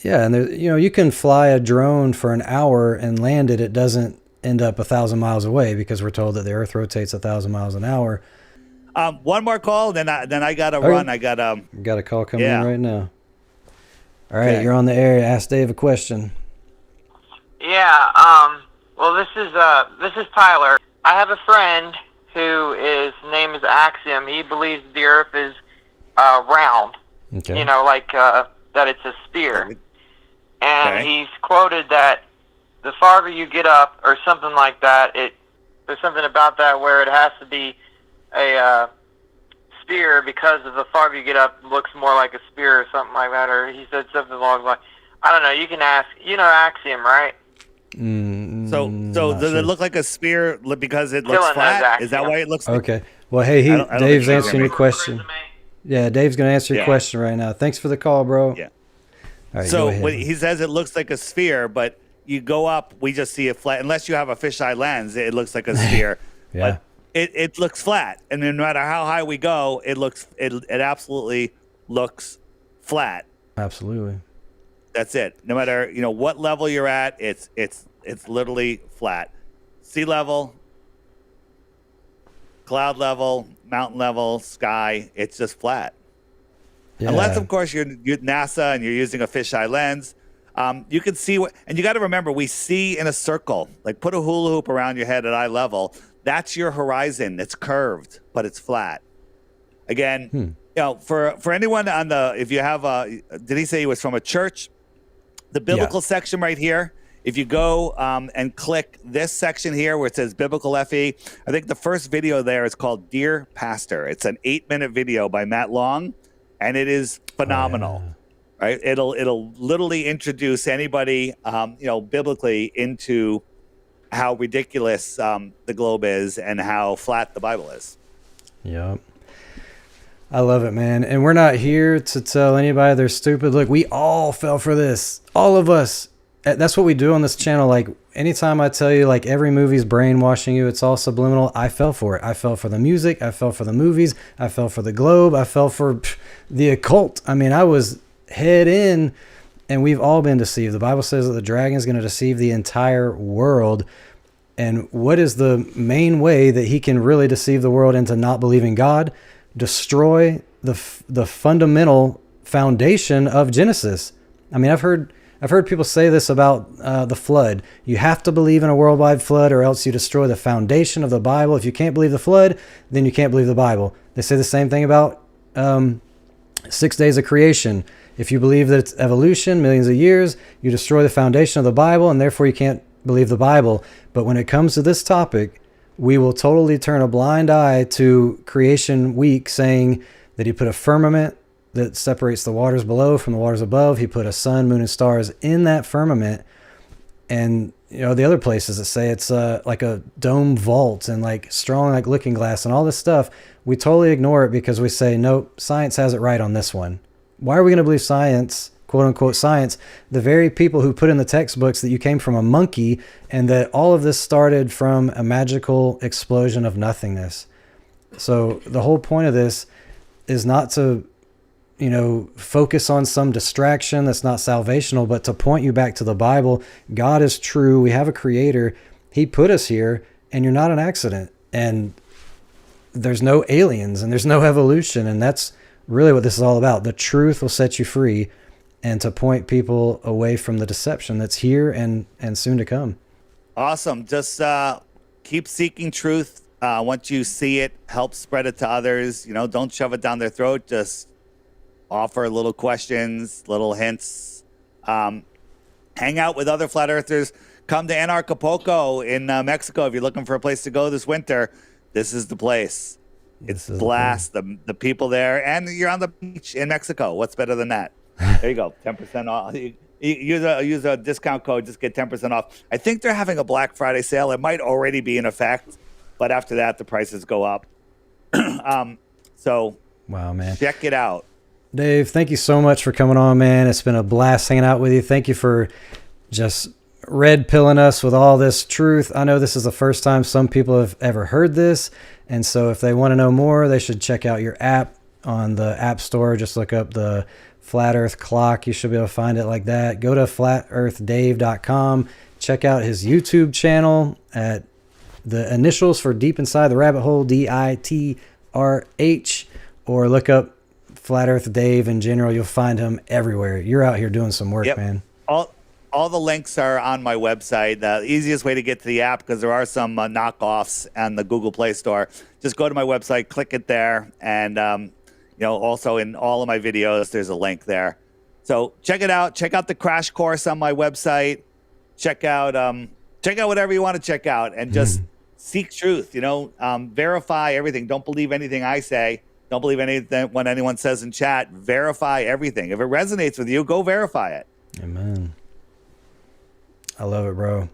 Yeah, and there, you can fly a drone for an hour and land it. It doesn't end up 1,000 miles away because we're told that the Earth rotates 1,000 miles an hour. One more call, then I gotta run. I got a call coming in right now. All right, You're on the air. Ask Dave a question. Yeah. Well, this is Tyler. I have a friend whose name is Axiom. He believes the Earth is round. Okay. That it's a sphere. And he's quoted that the farther you get up, or something like that, there's something about that where it has to be a sphere because of the farther you get up, it looks more like a spear or something like that. Or he said something along the line. I don't know. You can ask. Axiom, right? So does it look like a spear because it looks flat? Is that why it looks? Okay. Well, hey, I don't Dave's think answering your question. Yeah, Dave's going to answer your question right now. Thanks for the call, bro. Yeah. All right, So when he says it looks like a sphere, but you go up, we just see it flat. Unless you have a fisheye lens, it looks like a sphere. Yeah. But it looks flat, and no matter how high we go, it absolutely looks flat. Absolutely. That's it. No matter what level you're at, it's literally flat. Sea level, cloud level, mountain level, sky, it's just flat. Yeah. Unless, of course, you're NASA and you're using a fisheye lens. You can see and you got to remember, we see in a circle. Like, put a hula hoop around your head at eye level. That's your horizon. It's curved, but it's flat. Again, for anyone if you have did he say he was from a church? The biblical section right here. If you go and click this section here where it says Biblical FE, I think the first video there is called Dear Pastor. It's an 8-minute video by Matt Long, and it is phenomenal. Oh, yeah. Right? It'll literally introduce anybody, biblically into how ridiculous the globe is and how flat the Bible is. Yep. I love it, man. And we're not here to tell anybody they're stupid. Look, we all fell for this. All of us. That's what we do on this channel. Like, anytime I tell you, like, every movie's brainwashing you, it's all subliminal, I fell for it. I fell for the music. I fell for the movies. I fell for the globe. I fell for the occult. I mean, I was head in, and we've all been deceived. The Bible says that the dragon is going to deceive the entire world. And what is the main way that he can really deceive the world into not believing God? Destroy the fundamental foundation of Genesis. I mean, I've heard people say this about the flood. You have to believe in a worldwide flood, or else you destroy the foundation of the Bible. If you can't believe the flood, then you can't believe the Bible. They say the same thing about 6 days of creation. If you believe that it's evolution, millions of years, you destroy the foundation of the Bible, and therefore you can't believe the Bible. But when it comes to this topic, we will totally turn a blind eye to creation week, saying that he put a firmament that separates the waters below from the waters above. He put a sun, moon, and stars in that firmament. And, the other places that say it's like a dome vault and like strong like looking glass and all this stuff, we totally ignore it because we say, nope, science has it right on this one. Why are we going to believe science, quote unquote science, the very people who put in the textbooks that you came from a monkey and that all of this started from a magical explosion of nothingness? So the whole point of this is not to, focus on some distraction that's not salvational, but to point you back to the Bible. God is true. We have a creator. He put us here, and you're not an accident. And there's no aliens and there's no evolution. And that's really what this is all about. The truth will set you free, and to point people away from the deception that's here and soon to come. Awesome. Just keep seeking truth. Once you see it, help spread it to others. Don't shove it down their throat. Just offer little questions, little hints. Hang out with other flat earthers. Come to Anarchapulco in Mexico if you're looking for a place to go this winter. This is the place. It's blast. The people there, and you're on the beach in Mexico. What's better than that? There you go. 10% off. Use a discount code. Just get 10% off. I think they're having a Black Friday sale. It might already be in effect, but after that, the prices go up. So, wow, man, check it out. Dave, thank you so much for coming on, man. It's been a blast hanging out with you. Thank you for just red pilling us with all this truth. I know this is the first time some people have ever heard this. And so if they want to know more, they should check out your app on the App Store. Just look up the Flat Earth Clock. You should be able to find it like that. Go to flatearthdave.com. Check out his YouTube channel at the initials for Deep Inside the Rabbit Hole, DITRH, or look up Flat Earth Dave in general. You'll find him everywhere. You're out here doing some work, man. All the links are on my website. The easiest way to get to the app, because there are some knockoffs on the Google Play Store, just go to my website, click it there, and also in all of my videos, there's a link there. So check it out. Check out the crash course on my website. Check out whatever you want to check out, and just seek truth. Verify everything. Don't believe anything I say. Don't believe anything when anyone says in chat. Verify everything. If it resonates with you, go verify it. Amen. I love it, bro.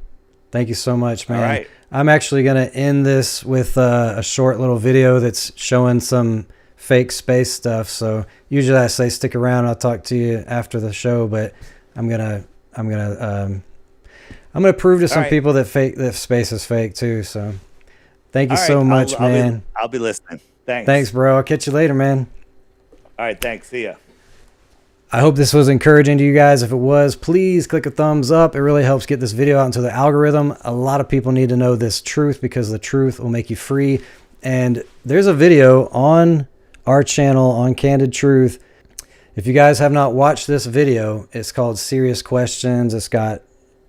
Thank you so much, man. All right. I'm actually going to end this with a short little video that's showing some fake space stuff. So usually I say stick around. I'll talk to you after the show, but I'm gonna prove to some people that space is fake too. So thank you so much, man. I'll be listening. Thanks. Thanks, bro. I'll catch you later, man. All right. Thanks. See ya. I hope this was encouraging to you guys. If it was, please click a thumbs up. It really helps get this video out into the algorithm. A lot of people need to know this truth because the truth will make you free. And there's a video on our channel on Candid Truth. If you guys have not watched this video, it's called Serious Questions. It's got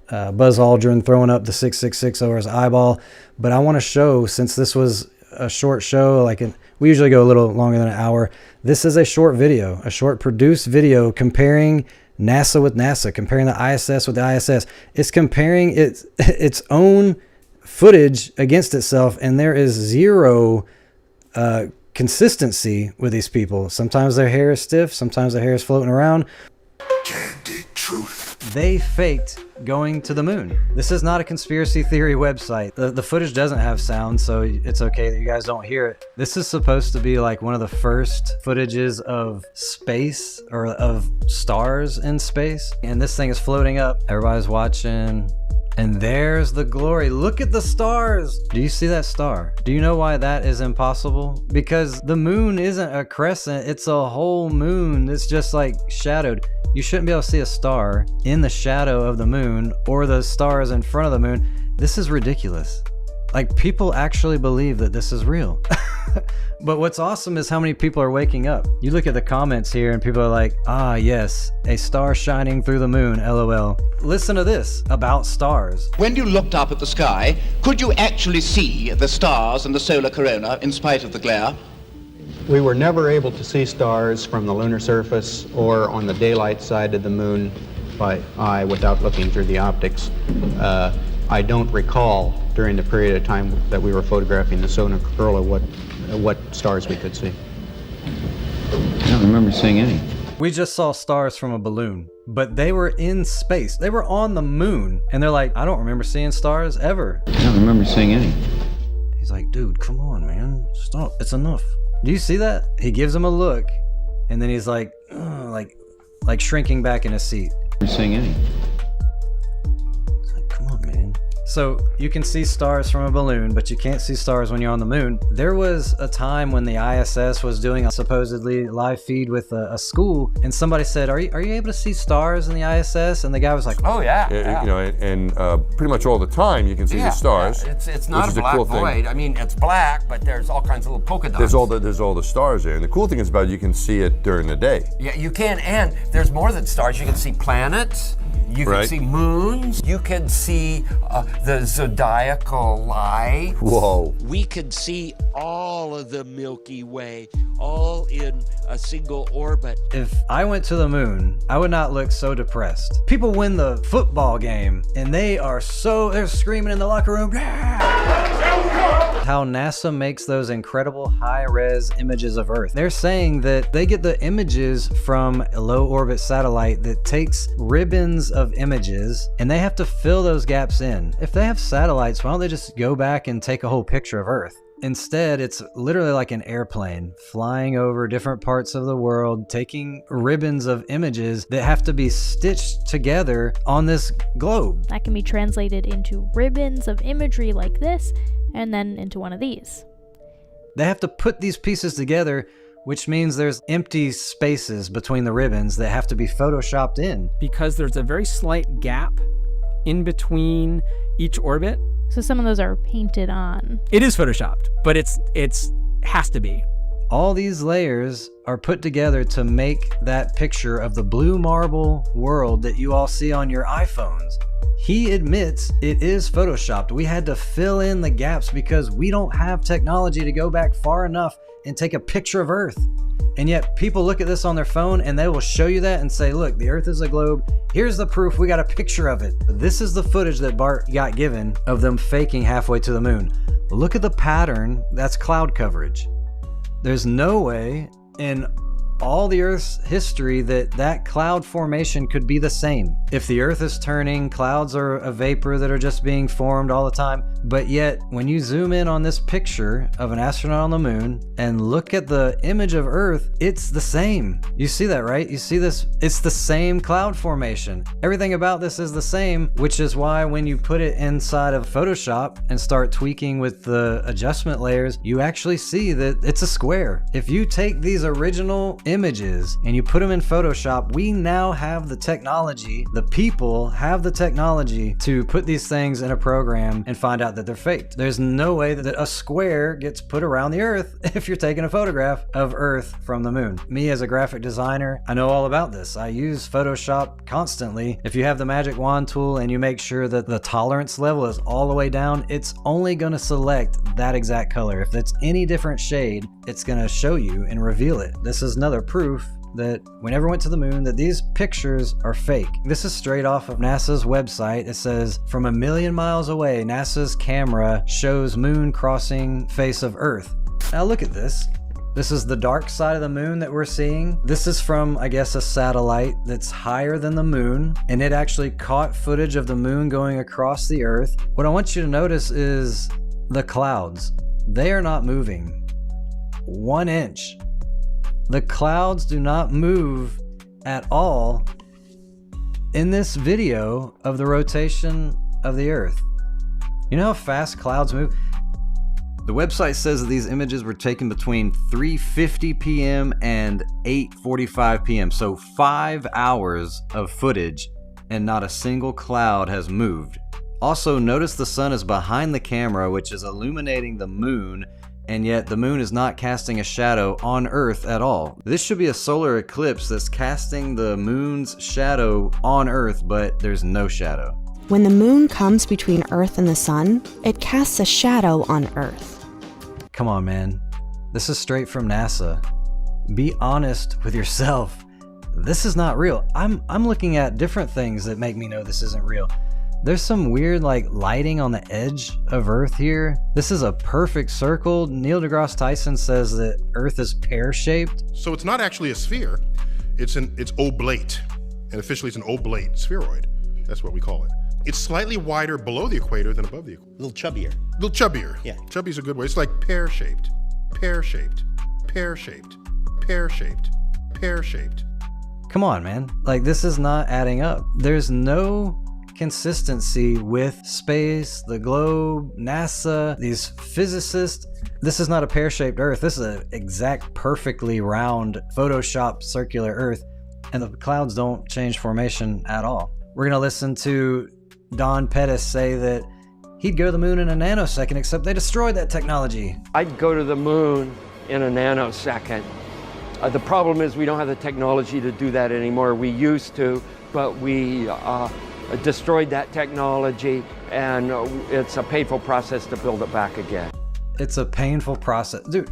Buzz Aldrin throwing up the 666 over his eyeball. But I want to show, since this was a short show, we usually go a little longer than an hour. This is a short video, a short produced video comparing NASA with NASA, comparing the ISS with the ISS. It's comparing its own footage against itself, and there is zero consistency with these people. Sometimes their hair is stiff, sometimes their hair is floating around. Candid Truth. They faked going to the moon. This is not a conspiracy theory website. The footage doesn't have sound, so it's okay that you guys don't hear it. This is supposed to be like one of the first footages of space, or of stars in space. And this thing is floating up. Everybody's watching. And there's the glory. Look at the stars. Do you see that star? Do you know why that is impossible? Because the moon isn't a crescent. It's a whole moon. It's just like shadowed. You shouldn't be able to see a star in the shadow of the moon or the stars in front of the moon. This is ridiculous. Like, people actually believe that this is real. But what's awesome is how many people are waking up. You look at the comments here and people are like, ah, yes, a star shining through the moon, LOL. Listen to this about stars. When you looked up at the sky, could you actually see the stars and the solar corona in spite of the glare? We were never able to see stars from the lunar surface or on the daylight side of the moon by eye without looking through the optics. I don't recall during the period of time that we were photographing the solar corona what stars we could see. I don't remember seeing any. We just saw stars from a balloon, but they were in space. They were on the moon, and they're like, I don't remember seeing stars ever. I don't remember seeing any. He's like, dude, come on, man. Stop. It's enough. Do you see that? He gives him a look, and then he's like shrinking back in his seat. Never seeing any. It's like, come on, man. So you can see stars from a balloon, but you can't see stars when you're on the moon. There was a time when the ISS was doing a supposedly live feed with a school, and somebody said, are you able to see stars in the ISS? And the guy was like, oh yeah. You know, and pretty much all the time you can see the stars. Yeah. It's not a black void. I mean, it's black, but there's all kinds of little polka dots. There's all the stars there, and the cool thing is about it, you can see it during the day. Yeah, you can, and there's more than stars. You can see planets. You can see moons. You can see the zodiacal light. Whoa. We can see all of the Milky Way, all in a single orbit. If I went to the moon, I would not look so depressed. People win the football game, and they're screaming in the locker room. How NASA makes those incredible high-res images of Earth. They're saying that they get the images from a low-orbit satellite that takes ribbons of images, and they have to fill those gaps in. If they have satellites, why don't they just go back and take a whole picture of Earth? Instead, it's literally like an airplane flying over different parts of the world, taking ribbons of images that have to be stitched together on this globe. That can be translated into ribbons of imagery like this, and then into one of these. They have to put these pieces together, which means there's empty spaces between the ribbons that have to be photoshopped in. Because there's a very slight gap in between each orbit. So some of those are painted on. It is photoshopped, but it's has to be. All these layers are put together to make that picture of the blue marble world that you all see on your iPhones. He admits it is photoshopped. We had to fill in the gaps because we don't have technology to go back far enough and take a picture of Earth. And yet people look at this on their phone and they will show you that and say, look, the Earth is a globe. Here's the proof. We got a picture of it. This is the footage that Bart got given of them faking halfway to the moon. Look at the pattern. That's cloud coverage. There's no way in all the Earth's history that cloud formation could be the same. If the Earth is turning, clouds are a vapor that are just being formed all the time. But yet, when you zoom in on this picture of an astronaut on the moon and look at the image of Earth, it's the same. You see that, right? You see this? It's the same cloud formation. Everything about this is the same, which is why when you put it inside of Photoshop and start tweaking with the adjustment layers, you actually see that it's a square. If you take these original images and you put them in Photoshop, we now have the technology, the people have the technology to put these things in a program and find out that they're faked. There's no way that a square gets put around the Earth if you're taking a photograph of Earth from the moon. Me as a graphic designer, I know all about this. I use Photoshop constantly. If you have the magic wand tool and you make sure that the tolerance level is all the way down, it's only going to select that exact color. If it's any different shade, it's going to show you and reveal it. This is another proof that we never went to the moon, that these pictures are fake. This is straight off of NASA's website. It says, from 1 million miles away, NASA's camera shows moon crossing face of Earth. Now look at this. This is the dark side of the moon that we're seeing. This is from, I guess, a satellite that's higher than the moon, and it actually caught footage of the moon going across the Earth. What I want you to notice is the clouds. They are not moving 1 inch. The clouds do not move at all in this video of the rotation of the Earth. You know how fast clouds move? The website says that these images were taken between 3:50 p.m. and 8:45 p.m. So 5 hours of footage and not a single cloud has moved. Also, notice the sun is behind the camera, which is illuminating the moon, and yet the moon is not casting a shadow on Earth at all. This should be a solar eclipse that's casting the moon's shadow on Earth, but there's no shadow. When the moon comes between Earth and the sun, it casts a shadow on Earth. Come on, man. This is straight from NASA. Be honest with yourself. This is not real. I'm looking at different things that make me know this isn't real. There's some weird lighting on the edge of Earth here. This is a perfect circle. Neil deGrasse Tyson says that Earth is pear-shaped. So it's not actually a sphere. It's oblate. And officially it's an oblate spheroid. That's what we call it. It's slightly wider below the equator than above the equator. A little chubbier. A little chubbier. Yeah. Chubby's a good way. It's like pear-shaped, pear-shaped, pear-shaped, pear-shaped, pear-shaped. Come on, man. This is not adding up. There's no consistency with space, the globe, NASA, these physicists. This is not a pear-shaped Earth. This is an exact, perfectly round, Photoshop circular Earth, and the clouds don't change formation at all. We're going to listen to Don Pettis say that he'd go to the moon in a nanosecond, except they destroyed that technology. I'd go to the moon in a nanosecond. The problem is we don't have the technology to do that anymore. We used to, but we destroyed that technology, and it's a painful process to build it back again. It's a painful process. Dude,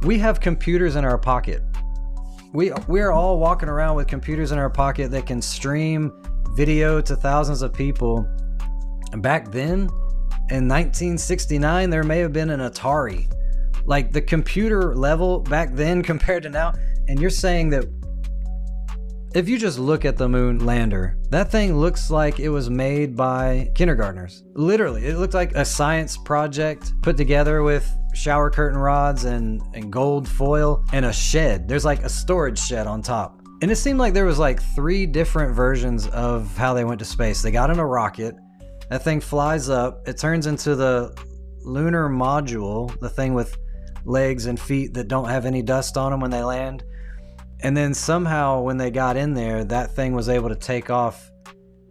we have computers in our pocket. We're all walking around with computers in our pocket that can stream video to thousands of people. And back then, in 1969, there may have been an Atari. The computer level back then compared to now, and you're saying that if you just look at the moon lander, that thing looks like it was made by kindergartners. Literally, it looked like a science project put together with shower curtain rods and gold foil and a shed. There's a storage shed on top. And it seemed like there was 3 different versions of how they went to space. They got in a rocket, that thing flies up, it turns into the lunar module, the thing with legs and feet that don't have any dust on them when they land. And then somehow when they got in there, that thing was able to take off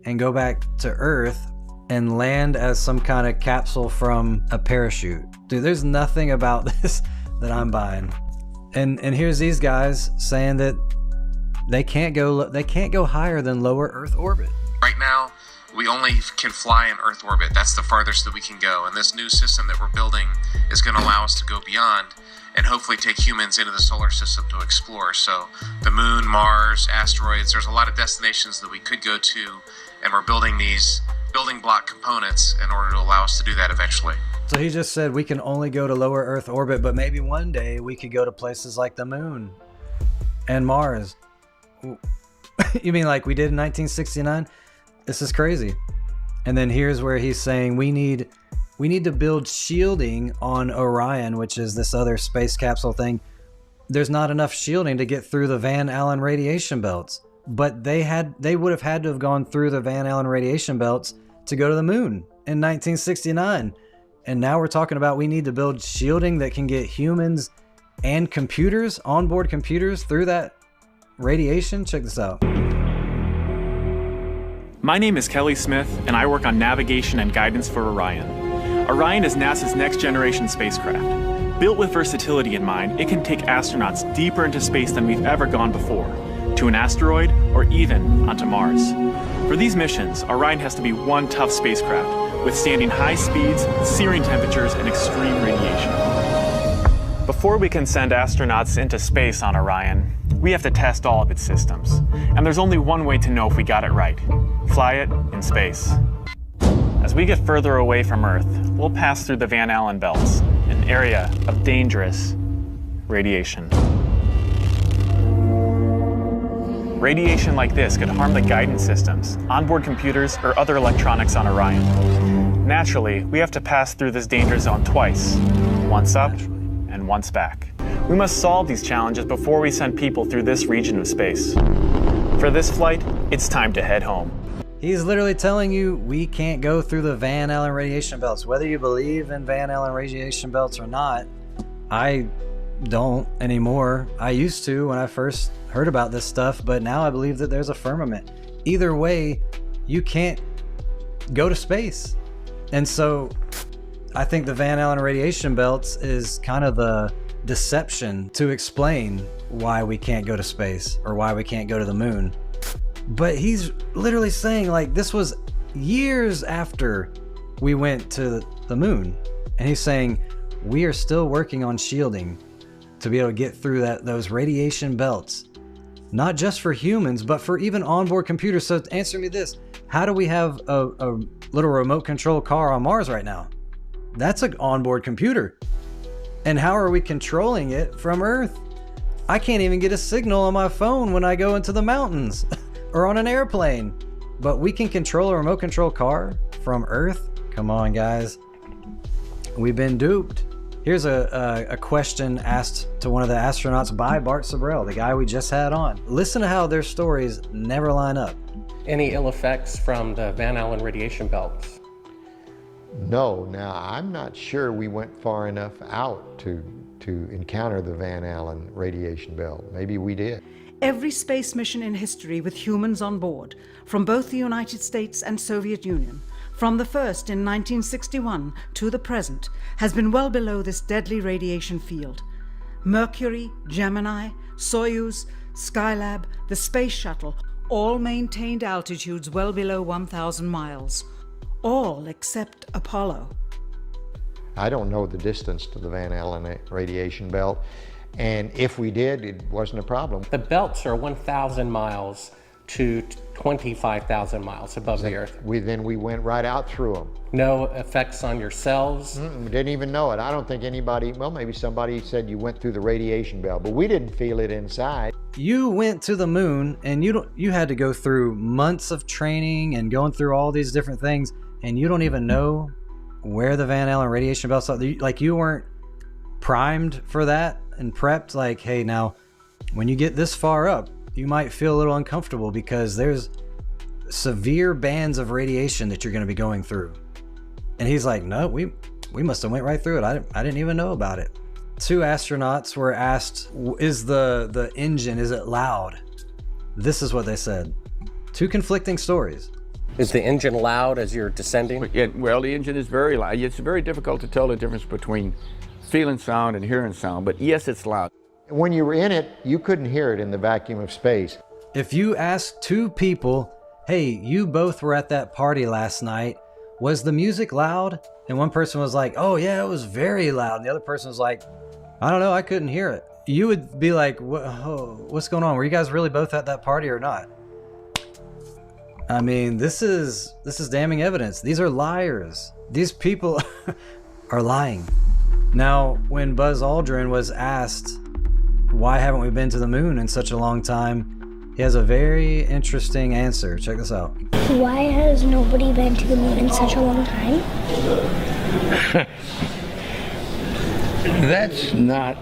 and go back to Earth and land as some kind of capsule from a parachute. Dude, there's nothing about this that I'm buying. And here's these guys saying that they can't go higher than lower Earth orbit. Right now, we only can fly in Earth orbit. That's the farthest that we can go. And this new system that we're building is going to allow us to go beyond and hopefully take humans into the solar system to explore. So the moon, Mars, asteroids, there's a lot of destinations that we could go to, and we're building these building block components in order to allow us to do that eventually. So he just said we can only go to lower Earth orbit, but maybe one day we could go to places like the moon. and Mars. You mean like we did in 1969? This is crazy. And then here's where he's saying we need to build shielding on Orion, which is this other space capsule thing. There's not enough shielding to get through the Van Allen radiation belts, but they would have had to have gone through the Van Allen radiation belts to go to the moon in 1969. And now we're talking about we need to build shielding that can get humans and computers, onboard computers, through that radiation. Check this out. My name is Kelly Smith, and I work on navigation and guidance for Orion. Orion is NASA's next-generation spacecraft. Built with versatility in mind, it can take astronauts deeper into space than we've ever gone before, to an asteroid or even onto Mars. For these missions, Orion has to be one tough spacecraft, withstanding high speeds, searing temperatures, and extreme radiation. Before we can send astronauts into space on Orion, we have to test all of its systems. And there's only one way to know if we got it right. Fly it in space. As we get further away from Earth, we'll pass through the Van Allen belts, an area of dangerous radiation. Radiation like this could harm the guidance systems, onboard computers, or other electronics on Orion. Naturally, we have to pass through this danger zone twice, once up and once back. We must solve these challenges before we send people through this region of space. For this flight, it's time to head home. He's literally telling you we can't go through the Van Allen radiation belts. Whether you believe in Van Allen radiation belts or not, I don't anymore. I used to when I first heard about this stuff, but now I believe that there's a firmament. Either way, you can't go to space. And so I think the Van Allen radiation belts is kind of the deception to explain why we can't go to space or why we can't go to the moon. But he's literally saying like this was years after we went to the moon. And he's saying we are still working on shielding to be able to get through those radiation belts. Not just for humans, but for even onboard computers. So answer me this. How do we have a little remote control car on Mars right now? That's an onboard computer. And how are we controlling it from Earth? I can't even get a signal on my phone when I go into the mountains or on an airplane. But we can control a remote control car from Earth? Come on, guys. We've been duped. Here's a question asked to one of the astronauts by Bart Sabrell, the guy we just had on. Listen to how their stories never line up. Any ill effects from the Van Allen radiation belts? No. Now, I'm not sure we went far enough out to encounter the Van Allen radiation belt. Maybe we did. Every space mission in history with humans on board, from both the United States and Soviet Union, from the first in 1961 to the present, has been well below this deadly radiation field. Mercury, Gemini, Soyuz, Skylab, the Space Shuttle, all maintained altitudes well below 1,000 miles. All except Apollo. I don't know the distance to the Van Allen radiation belt, and if we did, it wasn't a problem. The belts are 1,000 miles to 25,000 miles above the Earth. Then we went right out through them. No effects on your cells? We didn't even know it. I don't think anybody, well, maybe somebody said you went through the radiation belt, but we didn't feel it inside. You went to the moon and you had to go through months of training and going through all these different things, and you don't even know where the Van Allen radiation belts are. Like, you weren't primed for that and prepped. Like, hey, now when you get this far up, you might feel a little uncomfortable because there's severe bands of radiation that you're going to be going through. And he's like, no, we must have went right through it. I didn't even know about it. 2 astronauts were asked, is the engine, is it loud? This is what they said. 2 conflicting stories. Is the engine loud as you're descending? Well, the engine is very loud. It's very difficult to tell the difference between feeling sound and hearing sound, but yes, it's loud. When you were in it, you couldn't hear it in the vacuum of space. If you ask 2 people, hey, you both were at that party last night, was the music loud? And one person was like, oh yeah, it was very loud. And the other person was like, I don't know, I couldn't hear it. You would be like, what's going on? Were you guys really both at that party or not? I mean, this is damning evidence. These are liars. These people are lying. Now, when Buzz Aldrin was asked, why haven't we been to the moon in such a long time, he has a very interesting answer. Check this out. Why has nobody been to the moon in such a long time? That's not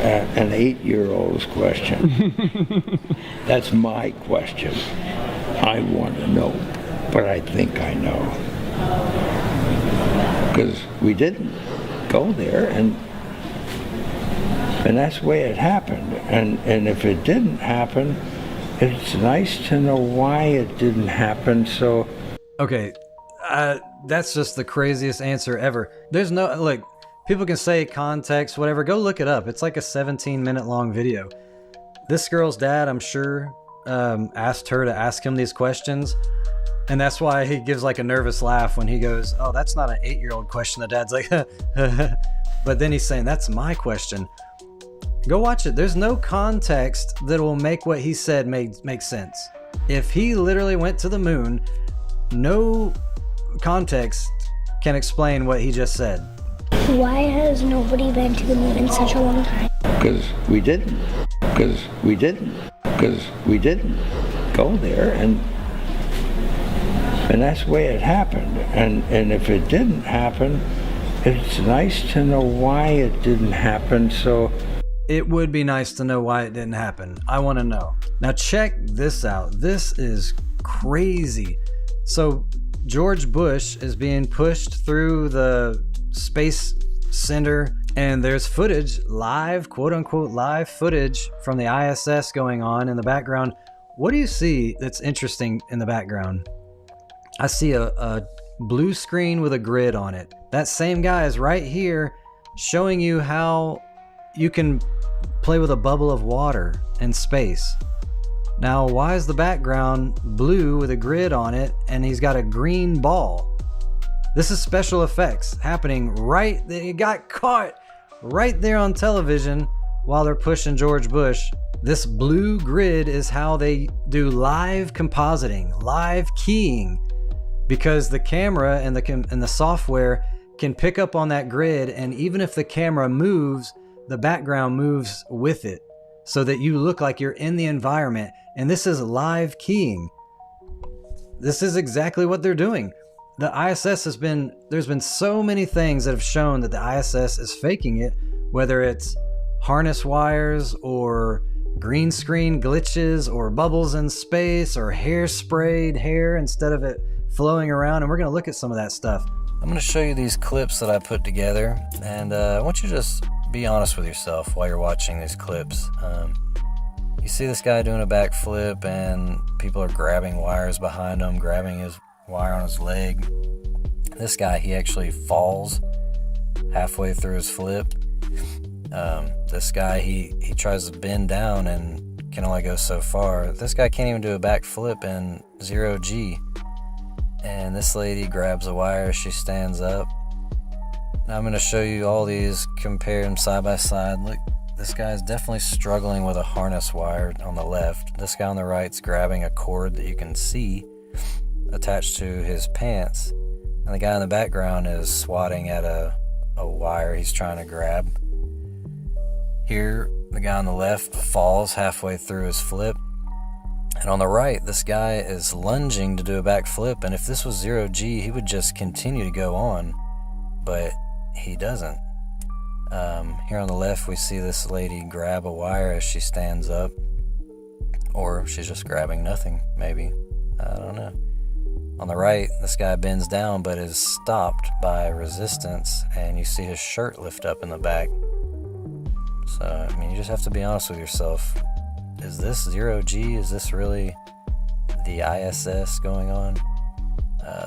an 8-year-old's question. That's my question. I want to know, but I think I know. Because we didn't go there, and that's the way it happened. And if it didn't happen, it's nice to know why it didn't happen. So, okay, that's just the craziest answer ever. There's no, like, people can say context, whatever. Go look it up. It's like a 17-minute long video. This girl's dad, I'm sure, asked her to ask him these questions. And that's why he gives like a nervous laugh when he goes, oh, that's not an 8-year-old question. The dad's like, but then he's saying, that's my question. Go watch it. There's no context that will make what he said make sense. If he literally went to the moon, no context can explain what he just said. Why has nobody been to the moon in such a long time? Because we didn't go there, and that's the way it happened. And if it didn't happen, it's nice to know why it didn't happen. So it would be nice to know why it didn't happen. I want to know. Now check this out. This is crazy. So George Bush is being pushed through the Space Center, and there's footage, live, quote unquote live footage from the ISS going on in the background. What do you see that's interesting in the background? I see a blue screen with a grid on it. That same guy is right here showing you how you can play with a bubble of water in space. Now, why is the background blue with a grid on it and he's got a green ball? This is special effects happening right, it got caught right there on television while they're pushing George Bush. This blue grid is how they do live compositing, live keying, because the camera and the software can pick up on that grid, and even if the camera moves, the background moves with it so that you look like you're in the environment. And this is live keying. This is exactly what they're doing. The ISS there's been so many things that have shown that the ISS is faking it, whether it's harness wires or green screen glitches or bubbles in space or hair-sprayed hair instead of it flowing around. And we're going to look at some of that stuff. I'm going to show you these clips that I put together, and I want you to just be honest with yourself while you're watching these clips. You see this guy doing a backflip, and people are grabbing wires behind him, grabbing his wire on his leg. This guy, he actually falls halfway through his flip. This guy, he tries to bend down and can only go so far. This guy can't even do a backflip in 0G. And this lady grabs a wire, she stands up. Now I'm going to show you all these, compare them side by side. Look, this guy's definitely struggling with a harness wire on the left. This guy on the right's grabbing a cord that you can see attached to his pants. And the guy in the background is swatting at a wire he's trying to grab. Here, the guy on the left falls halfway through his flip. And on the right, this guy is lunging to do a backflip. And if this was 0G, he would just continue to go on. But he doesn't. Here on the left, we see this lady grab a wire as she stands up. Or she's just grabbing nothing, maybe. I don't know. On the right, this guy bends down but is stopped by resistance, and you see his shirt lift up in the back. So, I mean, you just have to be honest with yourself. Is this 0G? Is this really the ISS going on?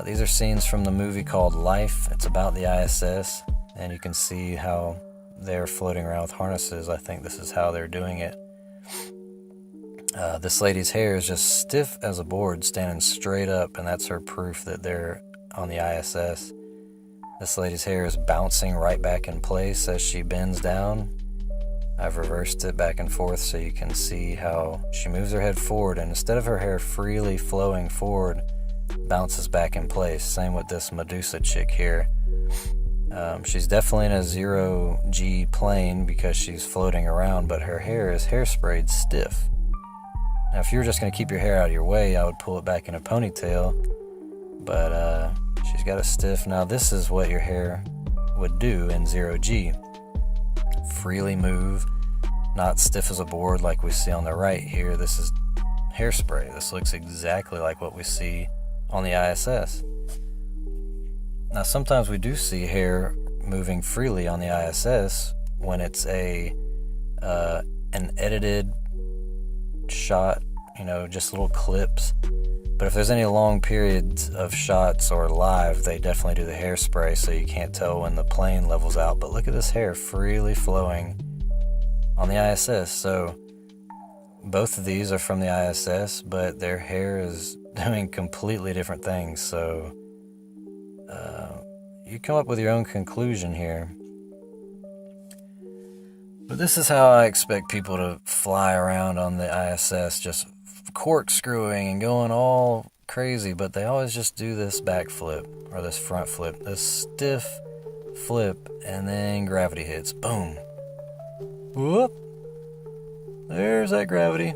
These are scenes from the movie called Life. It's about the ISS, and you can see how they're floating around with harnesses. I think this is how they're doing it. This lady's hair is just stiff as a board, standing straight up, and that's her proof that they're on the ISS. This lady's hair is bouncing right back in place as she bends down. I've reversed it back and forth so you can see how she moves her head forward, and instead of her hair freely flowing forward, bounces back in place. Same with this Medusa chick here. She's definitely in a 0G plane because she's floating around, but her hair is hairsprayed stiff. Now, if you were just going to keep your hair out of your way, I would pull it back in a ponytail, but she's got it stiff. Now, this is what your hair would do in 0G. Freely move, not stiff as a board like we see on the right here. This is hairspray. This looks exactly like what we see on the ISS. Now, sometimes we do see hair moving freely on the ISS when it's an edited shot, just little clips. But if there's any long periods of shots or live, they definitely do the hairspray, so you can't tell when the plane levels out. But look at this hair freely flowing on the ISS. So both of these are from the ISS, but their hair is doing completely different things. So you come up with your own conclusion here. But this is how I expect people to fly around on the ISS, just corkscrewing and going all crazy, but they always just do this back flip or this front flip, this stiff flip, and then gravity hits. Boom. Whoop. There's that gravity.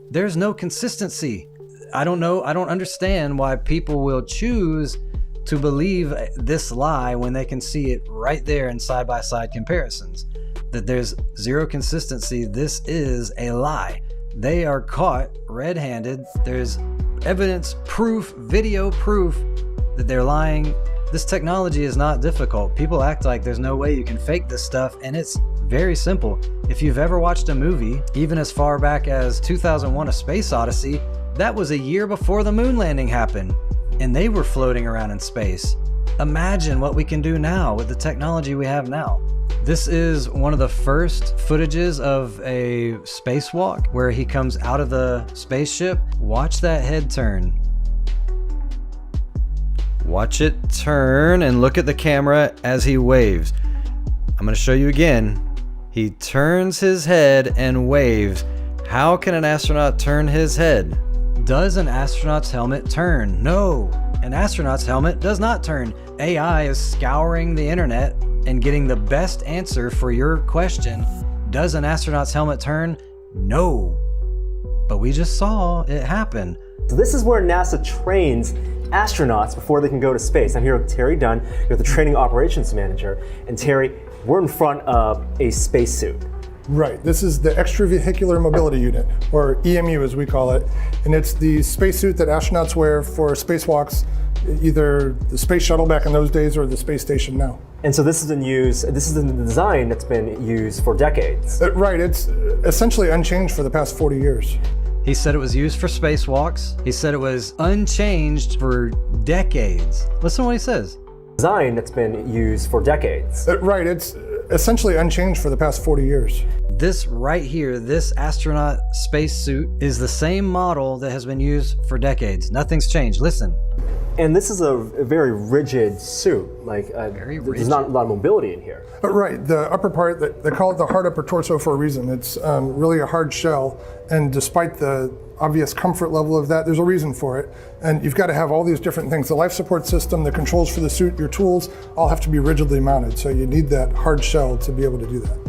There's no consistency. I don't know. I don't understand why people will choose to believe this lie when they can see it right there in side-by-side comparisons. That there's zero consistency. This is a lie. They are caught red-handed. There's evidence, proof, video proof that they're lying. This technology is not difficult. People act like there's no way you can fake this stuff, and it's very simple. If you've ever watched a movie, even as far back as 2001: A Space Odyssey, that was a year before the moon landing happened, and they were floating around in space. Imagine what we can do now with the technology we have now. This is one of the first footages of a spacewalk where he comes out of the spaceship. Watch that head turn. Watch it turn and look at the camera as he waves. I'm going to show you again. He turns his head and waves. How can an astronaut turn his head? Does an astronaut's helmet turn? No, an astronaut's helmet does not turn. AI is scouring the internet and getting the best answer for your question. Does an astronaut's helmet turn? No. But we just saw it happen. So this is where NASA trains astronauts before they can go to space. I'm here with Terry Dunn, you're the training operations manager. And Terry, we're in front of a spacesuit. Right, this is the extravehicular mobility unit, or EMU as we call it. And it's the spacesuit that astronauts wear for spacewalks, either the space shuttle back in those days or the space station now. And so this is the design that's been used for decades. Right, it's essentially unchanged for the past 40 years. He said it was used for spacewalks. He said it was unchanged for decades. Listen to what he says. Design that's been used for decades. Right, it's essentially unchanged for the past 40 years. This right here, this astronaut spacesuit is the same model that has been used for decades. Nothing's changed. Listen. And this is a very rigid suit. There's not a lot of mobility in here. Right, the upper part, they call it the hard upper torso for a reason. It's really a hard shell, and despite the obvious comfort level of that, there's a reason for it. And you've got to have all these different things. The life support system, the controls for the suit, your tools, all have to be rigidly mounted. So you need that hard shell to be able to do that.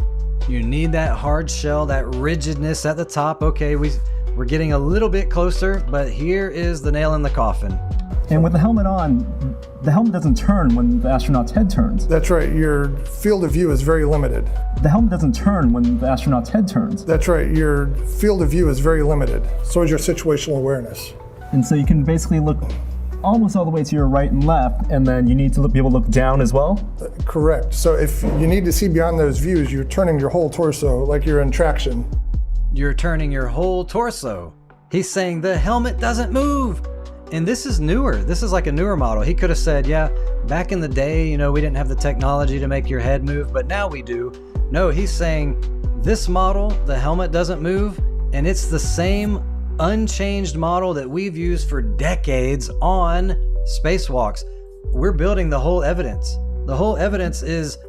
You need that hard shell, that rigidness at the top. Okay, we're getting a little bit closer, but here is the nail in the coffin. And with the helmet on, the helmet doesn't turn when the astronaut's head turns. That's right, your field of view is very limited. The helmet doesn't turn when the astronaut's head turns. That's right, your field of view is very limited. So is your situational awareness. And so you can basically look almost all the way to your right and left, and then you need to be able to look down as well? Correct. So if you need to see beyond those views, you're turning your whole torso like you're in traction. You're turning your whole torso. He's saying the helmet doesn't move. And this is newer. This is like a newer model. He could have said, yeah, back in the day, we didn't have the technology to make your head move, but now we do. No, he's saying this model, the helmet doesn't move, and it's the same unchanged model that we've used for decades on spacewalks. We're building the whole evidence. The whole evidence is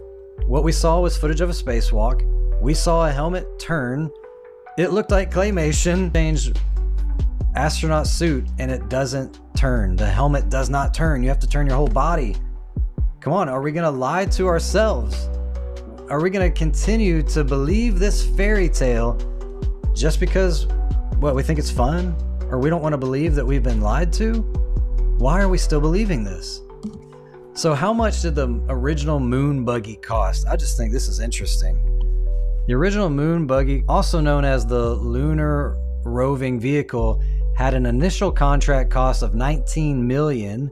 what we saw was footage of a spacewalk. We saw a helmet turn. It looked like claymation. Changed astronaut suit, and it doesn't turn. The helmet does not turn. You have to turn your whole body. Come on, are we going to lie to ourselves? Are we going to continue to believe this fairy tale just because, we think it's fun? Or we don't want to believe that we've been lied to? Why are we still believing this? So how much did the original moon buggy cost? I just think this is interesting. The original moon buggy, also known as the Lunar Roving Vehicle, had an initial contract cost of $19 million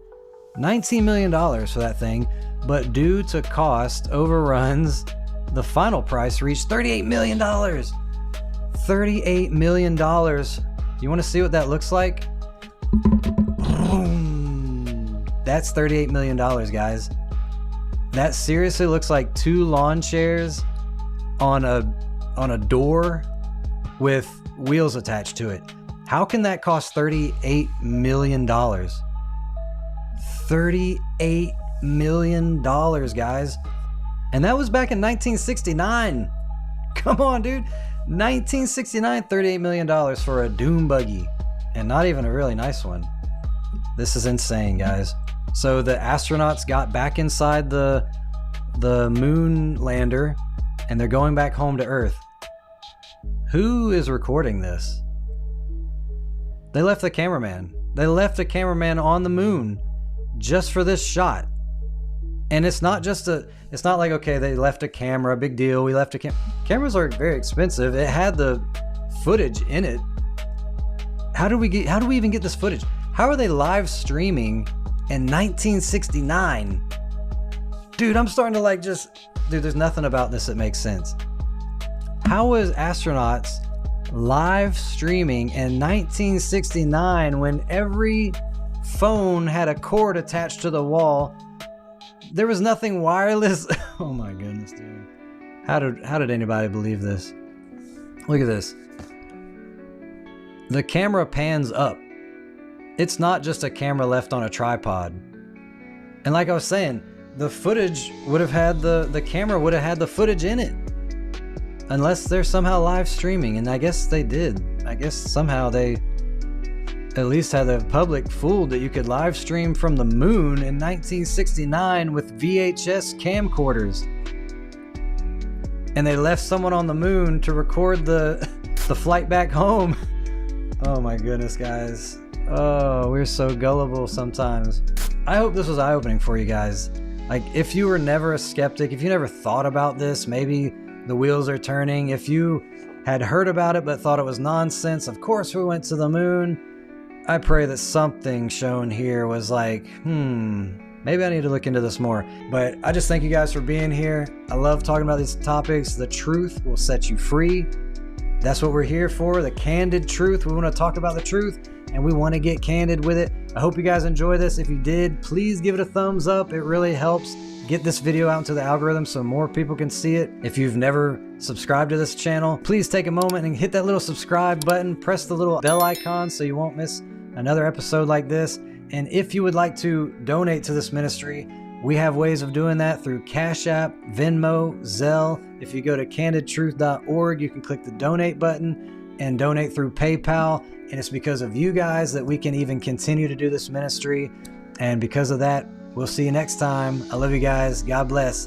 for that thing, but due to cost overruns, the final price reached $38 million. $38 million. You want to see what that looks like? That's $38 million, guys. That seriously looks like 2 lawn chairs on a door with wheels attached to it. How can that cost $38 million? $38 million, guys. And that was back in 1969. Come on, dude. 1969, $38 million for a doom buggy. And not even a really nice one. This is insane, guys. So the astronauts got back inside the moon lander, and they're going back home to Earth. Who is recording this? They left the cameraman. They left the cameraman on the moon just for this shot. And it's not like, okay, they left a camera, big deal. We left a cameras are very expensive. It had the footage in it. How do we even get this footage? How are they live streaming in 1969? Dude, I'm starting to dude, there's nothing about this that makes sense. How was astronauts live streaming in 1969 when every phone had a cord attached to the wall? There was nothing wireless. Oh my goodness, dude. How did anybody believe this? Look at this. The camera pans up. It's not just a camera left on a tripod. And like I was saying, the footage would have had the camera would have had the footage in it. Unless they're somehow live streaming, and I guess they did. I guess somehow they at least had the public fooled that you could live stream from the moon in 1969 with VHS camcorders. And they left someone on the moon to record the flight back home. Oh my goodness, guys. Oh, we're so gullible sometimes. I hope this was eye-opening for you guys. Like, if you were never a skeptic, if you never thought about this, maybe the wheels are turning. If you had heard about it but thought it was nonsense, of course we went to the moon. I pray that something shown here was like, maybe I need to look into this more. But I just thank you guys for being here. I love talking about these topics. The truth will set you free. That's what we're here for, the candid truth. We want to talk about the truth, and we want to get candid with it. I hope you guys enjoy this. If you did, please give it a thumbs up. It really helps get this video out into the algorithm so more people can see it. If you've never subscribed to this channel, please take a moment and hit that little subscribe button. Press the little bell icon so you won't miss another episode like this. And if you would like to donate to this ministry, we have ways of doing that through Cashapp, Venmo, Zelle. If you go to CandidTruthOrg, you can click the donate button and donate through PayPal. And it's because of you guys that we can even continue to do this ministry. And because of that, we'll see you next time. I love you guys. God bless.